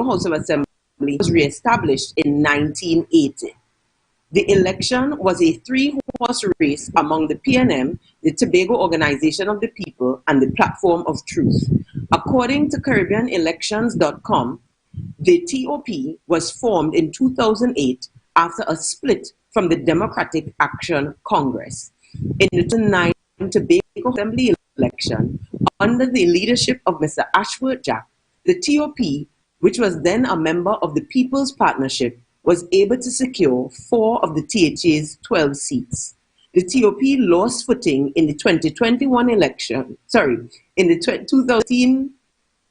House of Assembly. Was re-established in 1980. The election was a three-horse race among the PNM, the Tobago Organization of the People, and the Platform of Truth. According to CaribbeanElections.com, the TOP was formed in 2008 after a split from the Democratic Action Congress. In the 2009 Tobago Assembly election, under the leadership of Mr. Ashford Jack, the TOP, which was then a member of the People's Partnership, was able to secure 4 of the THA's 12 seats. The TOP lost footing in the 2021 election, in the 2013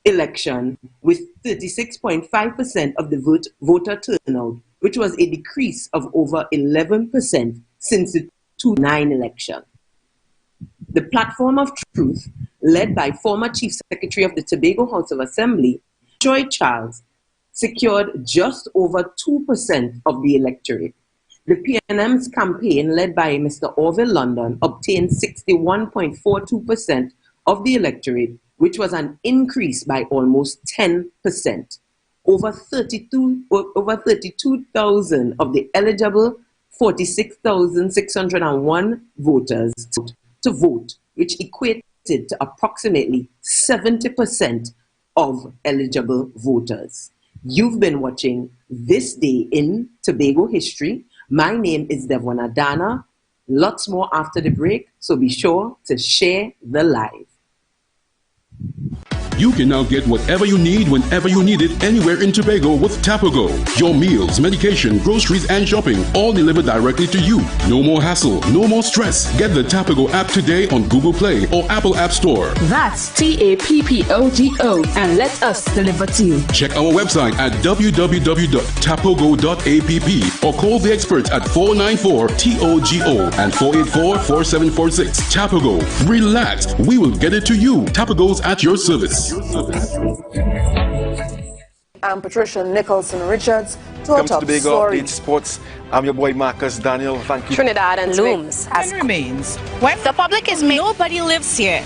election with 36.5% of the voter turnout, which was a decrease of over 11% since the 2009 election. The Platform of Truth, led by former Chief Secretary of the Tobago House of Assembly, Joy Charles, secured just over 2% of the electorate. The PNM's campaign, led by Mr. Orville London, obtained 61.42% of the electorate, which was an increase by almost 10%. Over 32,000 of the eligible 46,601 voters to vote, which equated to approximately 70% of eligible voters. You've been watching This Day in Tobago History. My name is Devon Adana. Lots more after the break, so be sure to share the live. You can now get whatever you need whenever you need it anywhere in Tobago with Tobago. Your meals, medication, groceries, and shopping all delivered directly to you. No more hassle, no more stress. Get the Tobago app today on Google Play or Apple App Store. That's TAPPOGO and let us deliver to you. Check our website at www.tapogo.app or call the experts at 494-TOGO and 484-4746. Tobago. Relax. We will get it to you. Tobago's at your service. I'm Patricia Nicholson Richards. Welcome to Tobago Update Sports. I'm your boy Marcus Daniel. Thank you. Trinidad and looms. And remains. The public is nobody lives here.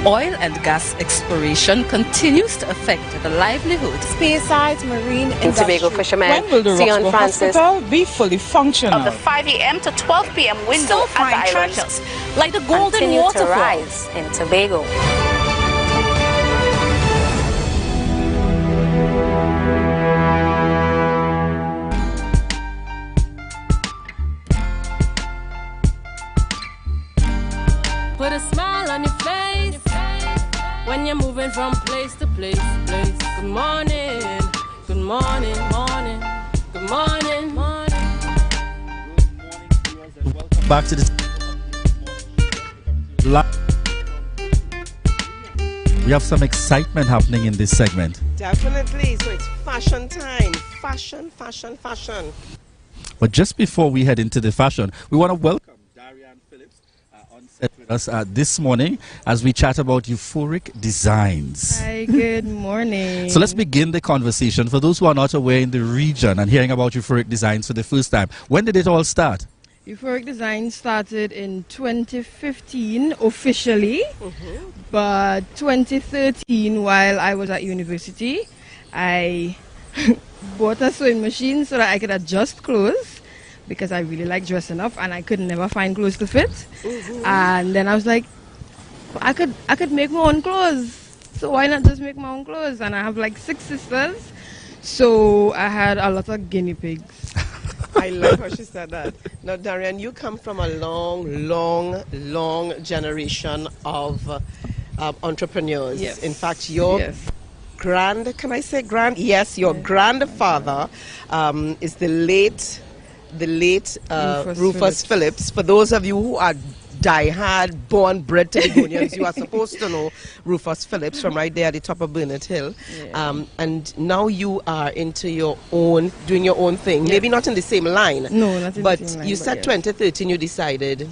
Oil and gas exploration continues to affect the livelihood. Spearsides Marine In Tobago fishermen. When will the Sion Roxborough Francis Hospital be fully functional? Of the 5 a.m. to 12 p.m. window at the treasures, like the Golden continue Waterfall. to rise in Tobago. Put a smile on your face when you're moving from place to place. Good morning, good morning, morning, good morning, morning. Welcome back to this. We have some excitement happening in this segment. Definitely. So it's fashion time. Fashion, fashion, fashion. But just before we head into the fashion, we want to welcome on set with us this morning as we chat about euphoric designs. Hi, good morning. So let's begin the conversation. For those who are not aware in the region and hearing about euphoric designs for the first time, when did it all start? Euphoric Design started in 2015 officially, but 2013 while I was at university, I bought a sewing machine so that I could adjust clothes because I really like dressing up and I could never find clothes to fit. And then I was like, I could make my own clothes, so why not just make my own clothes? And I have like 6 sisters, so I had a lot of guinea pigs. I like how she said that. Now, Darian, you come from a long generation of entrepreneurs. Yes. In fact, your can I say grand? Yes, your grandfather is the late Rufus Phillips. For those of you who are die-hard, born-bred Tobagonians. You are supposed to know Rufus Phillips from right there at the top of Burnett Hill. Yeah. And now you are into your own, doing your own thing. Yes. Maybe not in the same line. No, not in but the same line. You said 2013 you decided,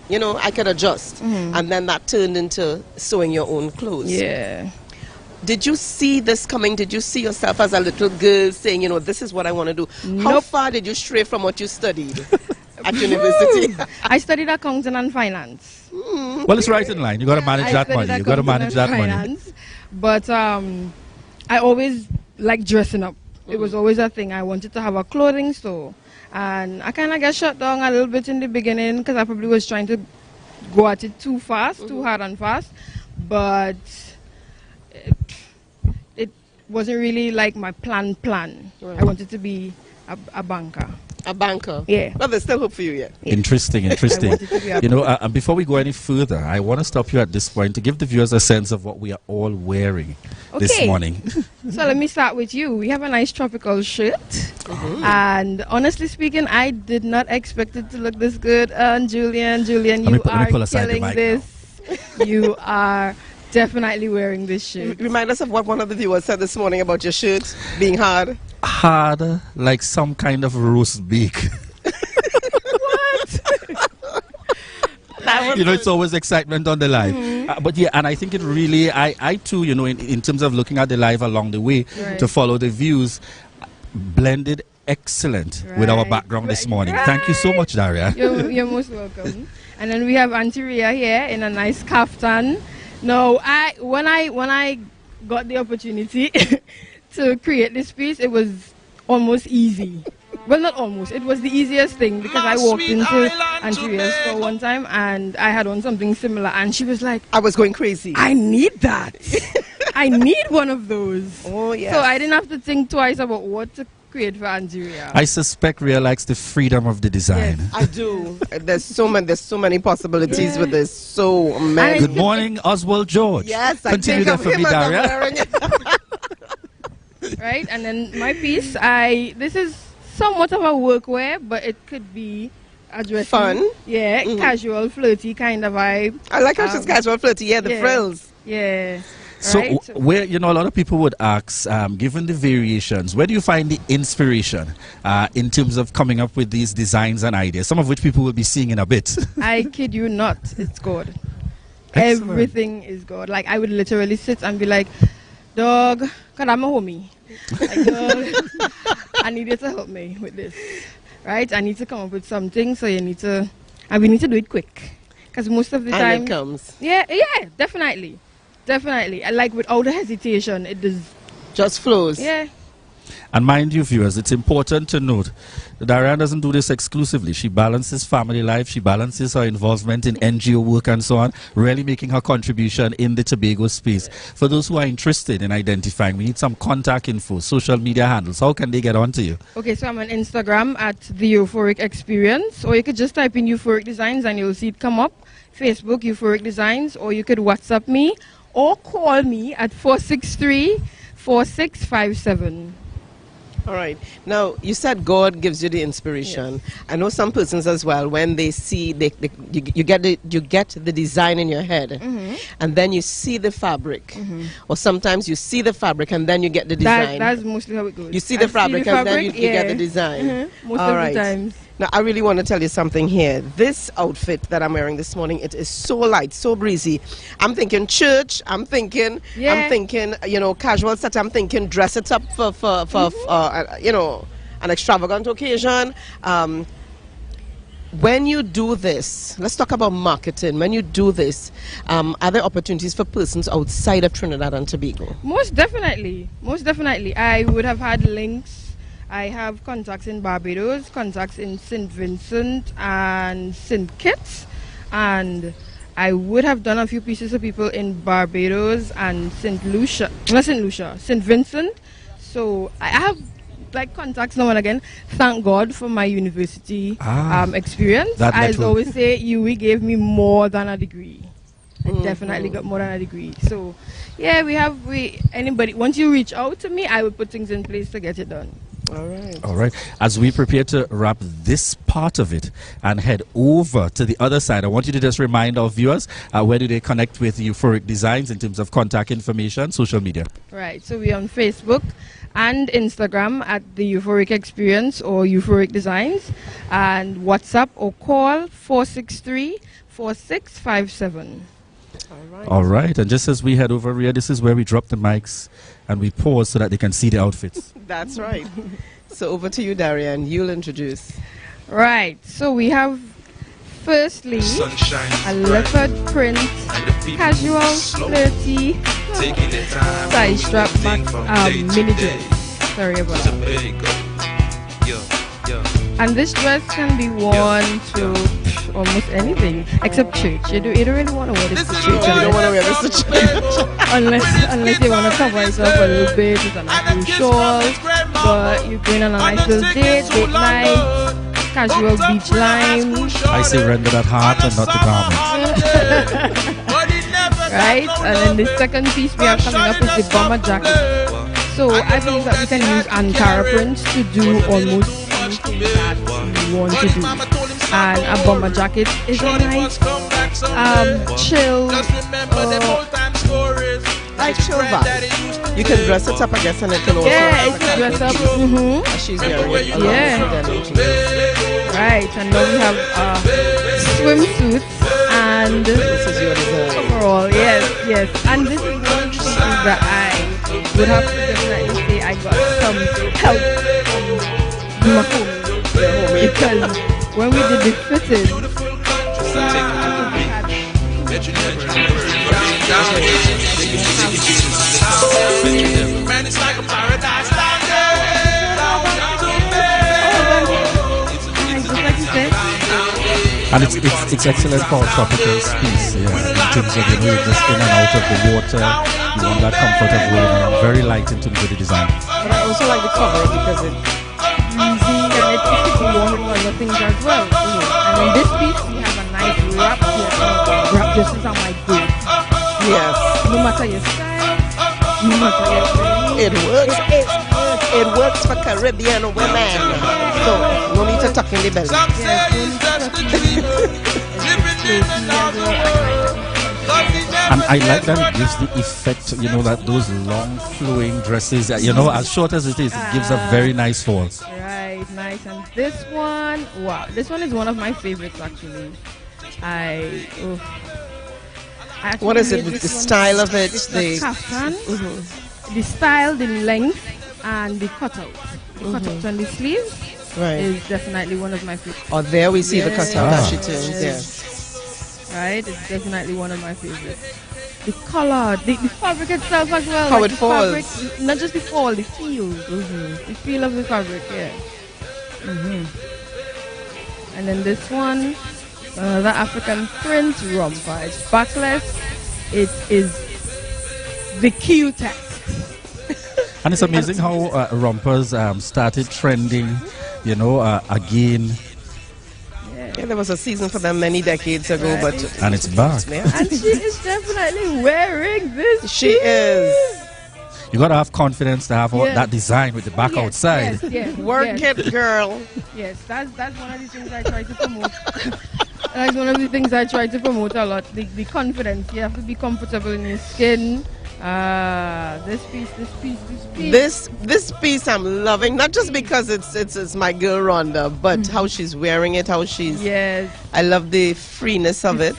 you know, I can adjust. And then that turned into sewing your own clothes. Yeah. Did you see this coming? Did you see yourself as a little girl saying, you know, this is what I want to do? Nope. How far did you stray from what you studied at university? I studied accounting and finance. Well, it's right in line. You got to manage that money. You got to manage that money. But I always liked dressing up. It was always a thing. I wanted to have a clothing store. And I kind of got shut down a little bit in the beginning because I probably was trying to go at it too fast, too hard and fast. But it wasn't really like my plan. Right. I wanted to be a banker. A banker? Yeah. Well, there's still hope for you yet. Interesting. You know, and before we go any further, I want to stop you at this point to give the viewers a sense of what we are all wearing this morning. So let me start with you. We have a nice tropical shirt. And honestly speaking, I did not expect it to look this good. Julian, you are killing this. You are definitely wearing this shirt. Remind us of what one of the viewers said this morning about your shirt being hard. Hard, like some kind of roast beef. What? You know, it's always excitement on the live. But yeah, and I think it really, I too, you know, in terms of looking at the live along the way to follow the views, blended excellent with our background this morning. Thank you so much, Daria. You're most welcome. And then we have Auntie Ria here in a nice kaftan. No, when I got the opportunity to create this piece, it was almost easy. Well, not almost. It was the easiest thing because I walked into Auntie Ria's store one time and I had on something similar and she was like, I was going crazy. I need that. I need one of those. Oh, yeah. So I didn't have to think twice about what to create for Auntie Ria. I suspect Ria likes the freedom of the design. Yes, I do. There's so many possibilities with this. So many. Good morning, Oswald George. Yes, continue that for me, Daria. Right, and then my piece, this is somewhat of a workwear, but it could be a dressy, fun, casual, flirty kind of vibe. I like how she's casual, flirty. Yeah, the frills. Yeah. So right? where, you know, a lot of people would ask, given the variations, where do you find the inspiration in terms of coming up with these designs and ideas, some of which people will be seeing in a bit? I kid you not, it's God. Excellent. Everything is God. Like, I would literally sit and be like, dog, because I'm a homie. Like, dog, I need you to help me with this. Right? I need to come up with something, so you need to, and we need to do it quick. Because most of the time... And it comes. Yeah, definitely. Definitely. Like, without hesitation, it just flows. Yeah. And mind you, viewers, it's important to note that Diane doesn't do this exclusively. She balances family life, she balances her involvement in NGO work and so on, really making her contribution in the Tobago space. For those who are interested in identifying, we need some contact info, social media handles. How can they get on to you? Okay, so I'm on Instagram at The Euphoric Experience, or you could just type in Euphoric Designs and you'll see it come up. Facebook, Euphoric Designs, or you could WhatsApp me or call me at 463-4657. All right. Now, you said God gives you the inspiration. Yes. I know some persons as well, when they see, you get the design in your head, and then you see the fabric. Or sometimes you see the fabric and then you get the design. That's mostly how it goes. You see the fabric and then you get the design. Most of the times. Now, I really want to tell you something here. This outfit that I'm wearing this morning, it is so light, so breezy. I'm thinking church. I'm thinking, you know, casual set. I'm thinking dress it up for you know, an extravagant occasion. When you do this, let's talk about marketing. When you do this, are there opportunities for persons outside of Trinidad and Tobago? Most definitely. Most definitely. I would have had links. I have contacts in Barbados, contacts in St. Vincent and St. Kitts, and I would have done a few pieces of people in Barbados and St. Vincent. So I have like contacts now and again. Thank God for my university experience. I always say, we gave me more than a degree. I definitely got more than a degree. So yeah, anybody, once you reach out to me, I will put things in place to get it done. All right. As we prepare to wrap this part of it and head over to the other side, I want you to just remind our viewers where do they connect with Euphoric Designs in terms of contact information, social media. Right. So we're on Facebook and Instagram at the Euphoric Experience or Euphoric Designs, and WhatsApp or call 463-4657. All right. And just as we head over here, this is where we drop the mics and we pause so that they can see the outfits. That's right. So over to you, Darian. You'll introduce. Right. So we have, firstly, a leopard print, casual, flirty, side strap mini dress. Sorry about that. And this dress can be worn to almost anything except church. You don't really want to wear this to church. You don't want to wear this to church. unless you want to cover it up a little bit with a nice little shawl. But you're going on a nice little date night, casual beach line. I say render that heart and not the garment. Right? And then the second piece we have coming up is the bomber jacket. So I believe that we can use Ankara prints to do almost anything that we want to do. And a bomber jacket is a nice chill, like chill vibe. You can dress it up, I guess, and it can also it's dress up. She's wearing it. Right, and now we have swimsuit and this is your design. Overall, yes. And this is one of the things that I would have to definitely say I got some help from my home. Because when we did the fitting, and it's excellent for tropical space, in terms of you're just in and out of the water. You want that comfort of rolling around. Very light in terms of the design. But I also like the cover because it's easy and it can worn with other things as well. And in this piece we have a nice wrap here. Wrap dresses are my go. Yes. No matter your style, no matter your style. It works. It works for Caribbean women. So no need to tuck in the belly. And I like that it gives the effect, that those long flowing dresses, as short as it is, it gives a very nice fall. Right, nice. And this one, wow, this one is one of my favorites actually. What is it? The style of it? The kaftan, the style, the length, and the cutout. The cutout on the sleeves is definitely one of my favorites. Oh, there we see the cutout that she turns. Yes. Right, it's definitely one of my favorites. The color, the fabric itself as well. How like it falls. Fabric, not just the fall, the feel. The feel of the fabric, And then this one, another African print romper. It's backless. It is the cutest. And it's amazing how rompers started trending, again. Yeah, there was a season for them many decades ago, and it's back. And she is definitely wearing this. She is. You gotta have confidence to have that design with the back outside. Yes. Work it, girl. Yes, that's one of the things I try to promote. That's one of the things I try to promote a lot. The confidence. You have to be comfortable in your skin. This piece I'm loving, not just because it's my girl Rhonda, but how she's wearing it, how she's I love the freeness of it.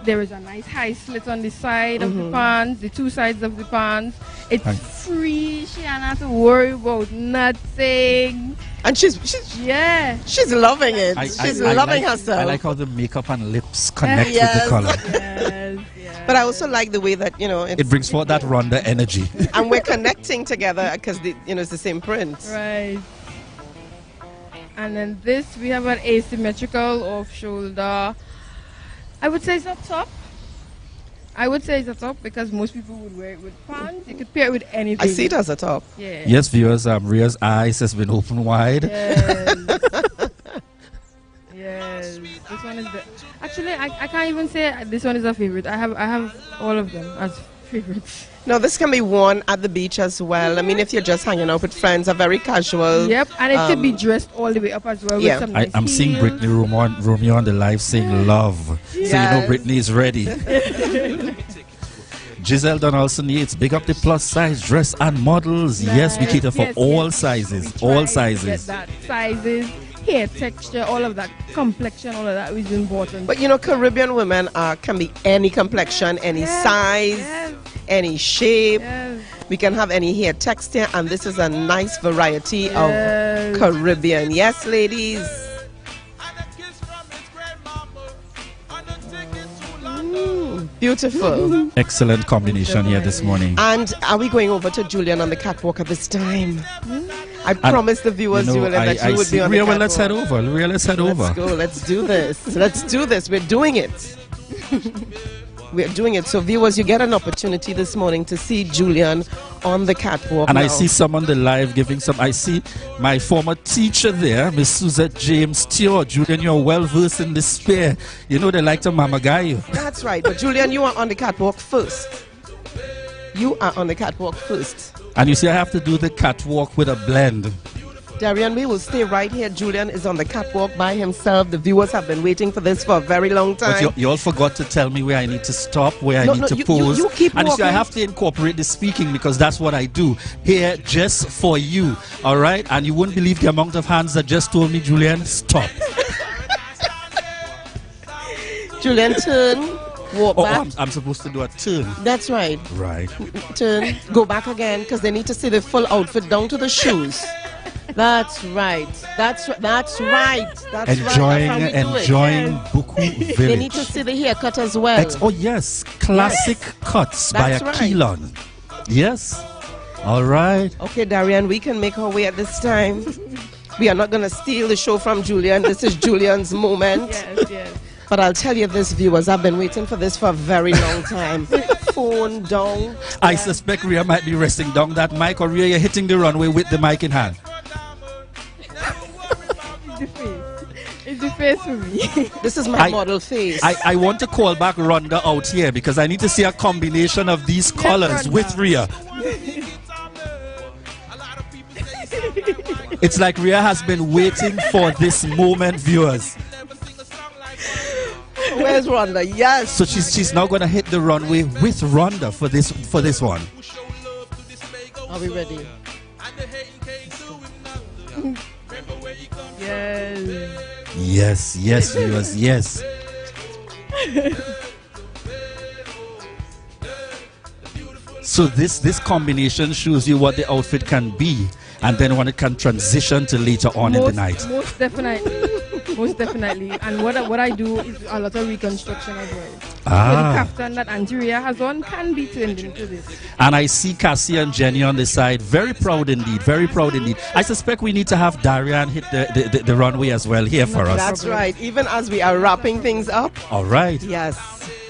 There is a nice high slit on the side of the pants, the two sides of the pants. It's free. She don't have to worry about nothing. And she's loving it. She's loving herself. I like how the makeup and lips connect with the color. Yes. But I also like the way that it brings forth that Rhonda energy. And we're connecting together because it's the same print. Right. And then this we have an asymmetrical off shoulder. I would say it's a top. Because most people would wear it with pants. You could pair it with anything. I see it as a top. Yeah. Yes, viewers, Ria's eyes has been open wide. Yes. This one is actually I can't even say this one is a favorite. I have all of them as favorites. Now, this can be worn at the beach as well. I mean, if you're just hanging out with friends, are very casual. Yep, and it could be dressed all the way up as well. Yeah. With some nice I'm seeing heels. Brittany Romeo on the live saying love. Yes. So you know Brittany is ready. Giselle Donaldson Yates, big up the plus size dress and models. Yes, we cater for all sizes. All sizes. Get that sizes, hair texture, all of that, complexion, all of that is important. But you know, Caribbean women can be any complexion, any size, any shape. We can have any hair texture, and this is a nice variety of Caribbean. Yes, ladies. Beautiful. Excellent combination here this morning. And are we going over to Julian on the catwalk at this time? I promised the viewers, Julian, that you would be on the catwalk. Well, let's head over. Let's head over. Let's go. Let's do this. Let's do this. We're doing it. We're doing it. So, viewers, you get an opportunity this morning to see Julian on the catwalk. And now. I see some on the live giving some. I see my former teacher there, Miss Suzette James Stewart. Julian, you're well versed in despair. You know they like to mama guy you. That's right. But, Julian, you are on the catwalk first. You are on the catwalk first. And you see, I have to do the catwalk with a blend. Darian, we will stay right here. Julian is on the catwalk by himself. The viewers have been waiting for this for a very long time. But you all forgot to tell me where I need to stop, where I need to pause. You keep and you see, I walking. have to incorporate the speaking because that's what I do here just for you. All right? And you wouldn't believe the amount of hands that just told me, Julian, stop. Julian, turn. Walk back. I'm supposed to do a turn. That's right. Right. Turn. Go back again because they need to see the full outfit down to the shoes. That's right. That's right. That's right. Enjoying Buku Village. They need to see the haircut as well. Oh yes, classic cuts by That's right. Aquilon. Yes. All right. Okay, Darian, we can make our way at this time. We are not going to steal the show from Julian. This is Julian's moment. Yes. But I'll tell you this, viewers, I've been waiting for this for a very long time. Phone down. I suspect Rhea might be resting down that mic, or Rhea, you're hitting the runway with the mic in hand. It's the face for me. This is my model face. I want to call back Rhonda out here because I need to see a combination of these colors with Rhea. It's like Rhea has been waiting for this moment, viewers. Where's Rhonda? Yes. So she's now going to hit the runway with Rhonda for this one. Are we ready? Yes. Yes, viewers, yes. So this combination shows you what the outfit can be, and then when it can transition to later on in the night. Most definitely. And what I do is a lot of reconstruction as well. So the kaftan that Angeria has on can be turned into this. And I see Cassie and Jenny on the side. Very proud indeed. Very proud indeed. I suspect we need to have Darian hit the runway as well here for us. That's right. Even as we are wrapping things up. All right. Yes.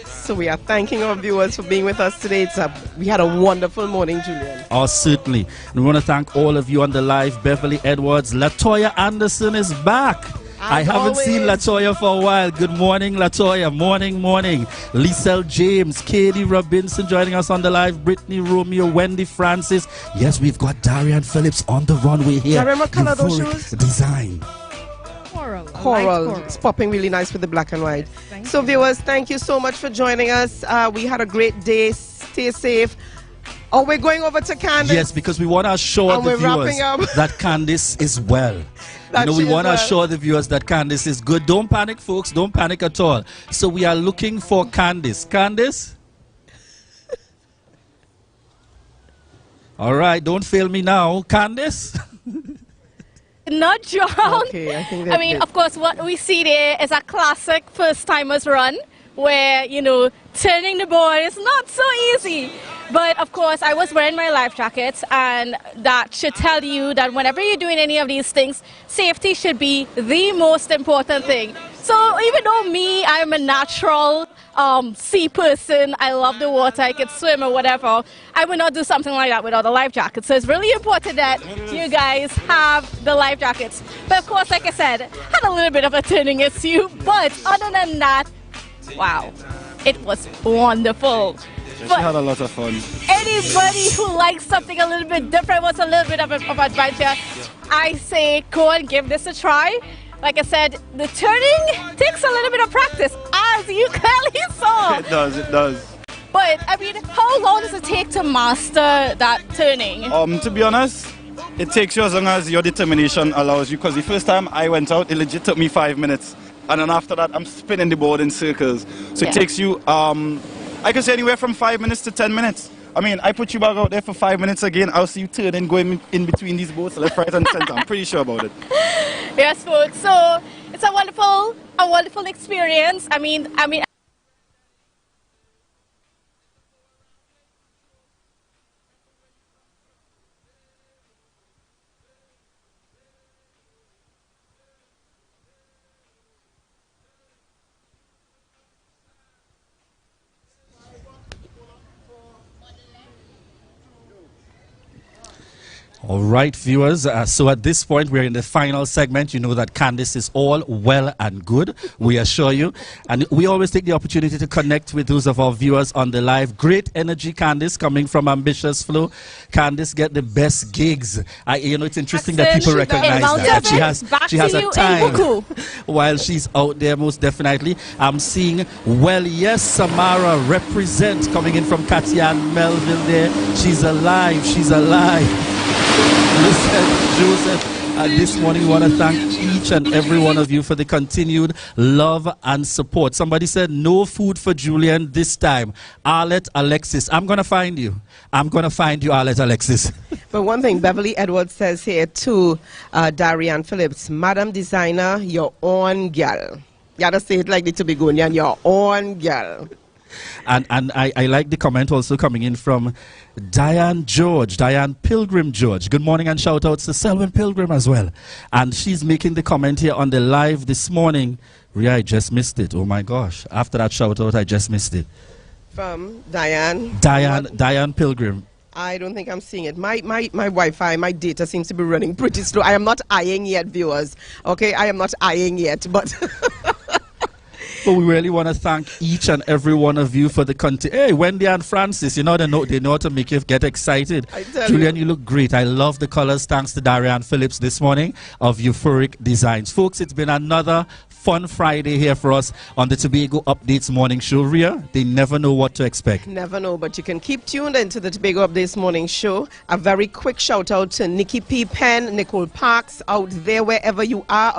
So we are thanking our viewers for being with us today. We had a wonderful morning, Julian. Oh, certainly. And we want to thank all of you on the live. Beverly Edwards. Latoya Anderson is back. I haven't seen Latoya for a while. Good morning, Latoya. Morning. Lisel James, Katie Robinson joining us on the live. Brittany Romeo, Wendy Francis. Yes, we've got Darian Phillips on the runway here. Darian, what color are those shoes? Design. Coral. It's popping really nice with the black and white. So viewers, thank you so much for joining us. We had a great day. Stay safe. Oh, we're going over to Candice. Yes, because we want to assure the viewers that Candice is well. We want to assure the viewers that Candice is good. Don't panic, folks. Don't panic at all. So we are looking for Candice. Candice? All right, don't fail me now. Candice? Not drowned. Okay, I mean, of course, what we see there is a classic first-timers run where, turning the board is not so easy. But, of course, I was wearing my life jackets, and that should tell you that whenever you're doing any of these things, safety should be the most important thing. So even though I'm a natural sea person, I love the water, I could swim or whatever, I would not do something like that without a life jacket. So it's really important that you guys have the life jackets. But, of course, like I said, had a little bit of a turning issue. But other than that, wow, it was wonderful. She had a lot of fun. Anybody who likes something a little bit different, wants a little bit of adventure, I say go and give this a try. Like I said, the turning takes a little bit of practice, as you clearly saw. It does. But, I mean, how long does it take to master that turning? To be honest, it takes you as long as your determination allows you. Because the first time I went out, it legit took me 5 minutes. And then after that, I'm spinning the board in circles. So it takes you, I could say anywhere from 5 minutes to 10 minutes. I mean, I put you back out there for 5 minutes again. I'll see you turning, going in between these boats, left, right, and center. I'm pretty sure about it. Yes, folks. So it's a wonderful experience. I mean. All right, viewers, so at this point, we're in the final segment. You know that Candice is all well and good, we assure you. And we always take the opportunity to connect with those of our viewers on the live. Great energy, Candice, coming from Ambitious Flow. Candice get the best gigs. You know, it's interesting that people recognize that. She has a time while she's out there, most definitely. I'm seeing, well, yes, Samara represent coming in from Katia and Melville there. She's alive. Listen, Joseph, this morning we want to thank each and every one of you for the continued love and support. Somebody said no food for Julian this time. Arlette Alexis, I'm going to find you. Arlette Alexis. But one thing Beverly Edwards says here to Darian Phillips, Madam Designer, your own girl. You gotta say it like the Tobagonian, your own girl. And I like the comment also coming in from Diane Pilgrim George. Good morning and shout outs to Selwyn Pilgrim as well. And she's making the comment here on the live this morning. Ria, I just missed it. Oh my gosh. After that shout out, I just missed it. From Diane? Diane Pilgrim. I don't think I'm seeing it. My Wi-Fi, my data seems to be running pretty slow. I am not eyeing yet, viewers. Okay, I am not eyeing yet, but... But we really want to thank each and every one of you for the Hey, Wendy and Francis, you know, they know how to make you get excited. Julian, you look great. I love the colors. Thanks to Darian Phillips this morning of Euphoric Designs. Folks, it's been another fun Friday here for us on the Tobago Updates Morning Show. Ria, they never know what to expect. Never know, but you can keep tuned into the Tobago Updates Morning Show. A very quick shout out to Nikki P. Penn, Nicole Parks out there, wherever you are,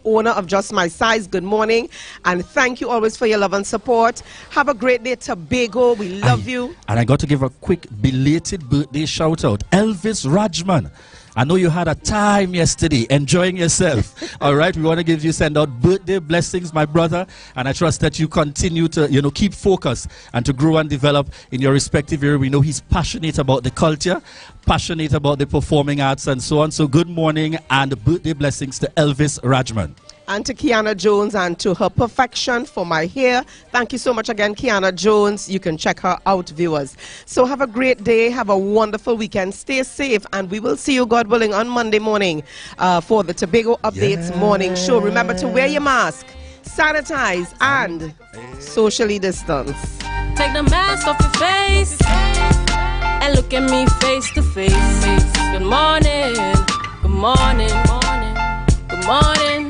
owner of Just My Size. Good morning. And thank you always for your love and support. Have a great day, Tobago. We love you. And I got to give a quick belated birthday shout out. Elvis Rajman. I know you had a time yesterday enjoying yourself. All right, we want to send out birthday blessings, my brother, and I trust that you continue to, keep focused and to grow and develop in your respective area. We know he's passionate about the culture, passionate about the performing arts and so on. So good morning and birthday blessings to Elvis Rajman. And to Kiana Jones and to her perfection for my hair. Thank you so much again, Kiana Jones. You can check her out, viewers. So have a great day. Have a wonderful weekend. Stay safe. And we will see you, God willing, on Monday morning for the Tobago Updates Morning Show. Remember to wear your mask, sanitize, and socially distance. Take the mask off your face and look at me face to face. Good morning. Good morning. Good morning.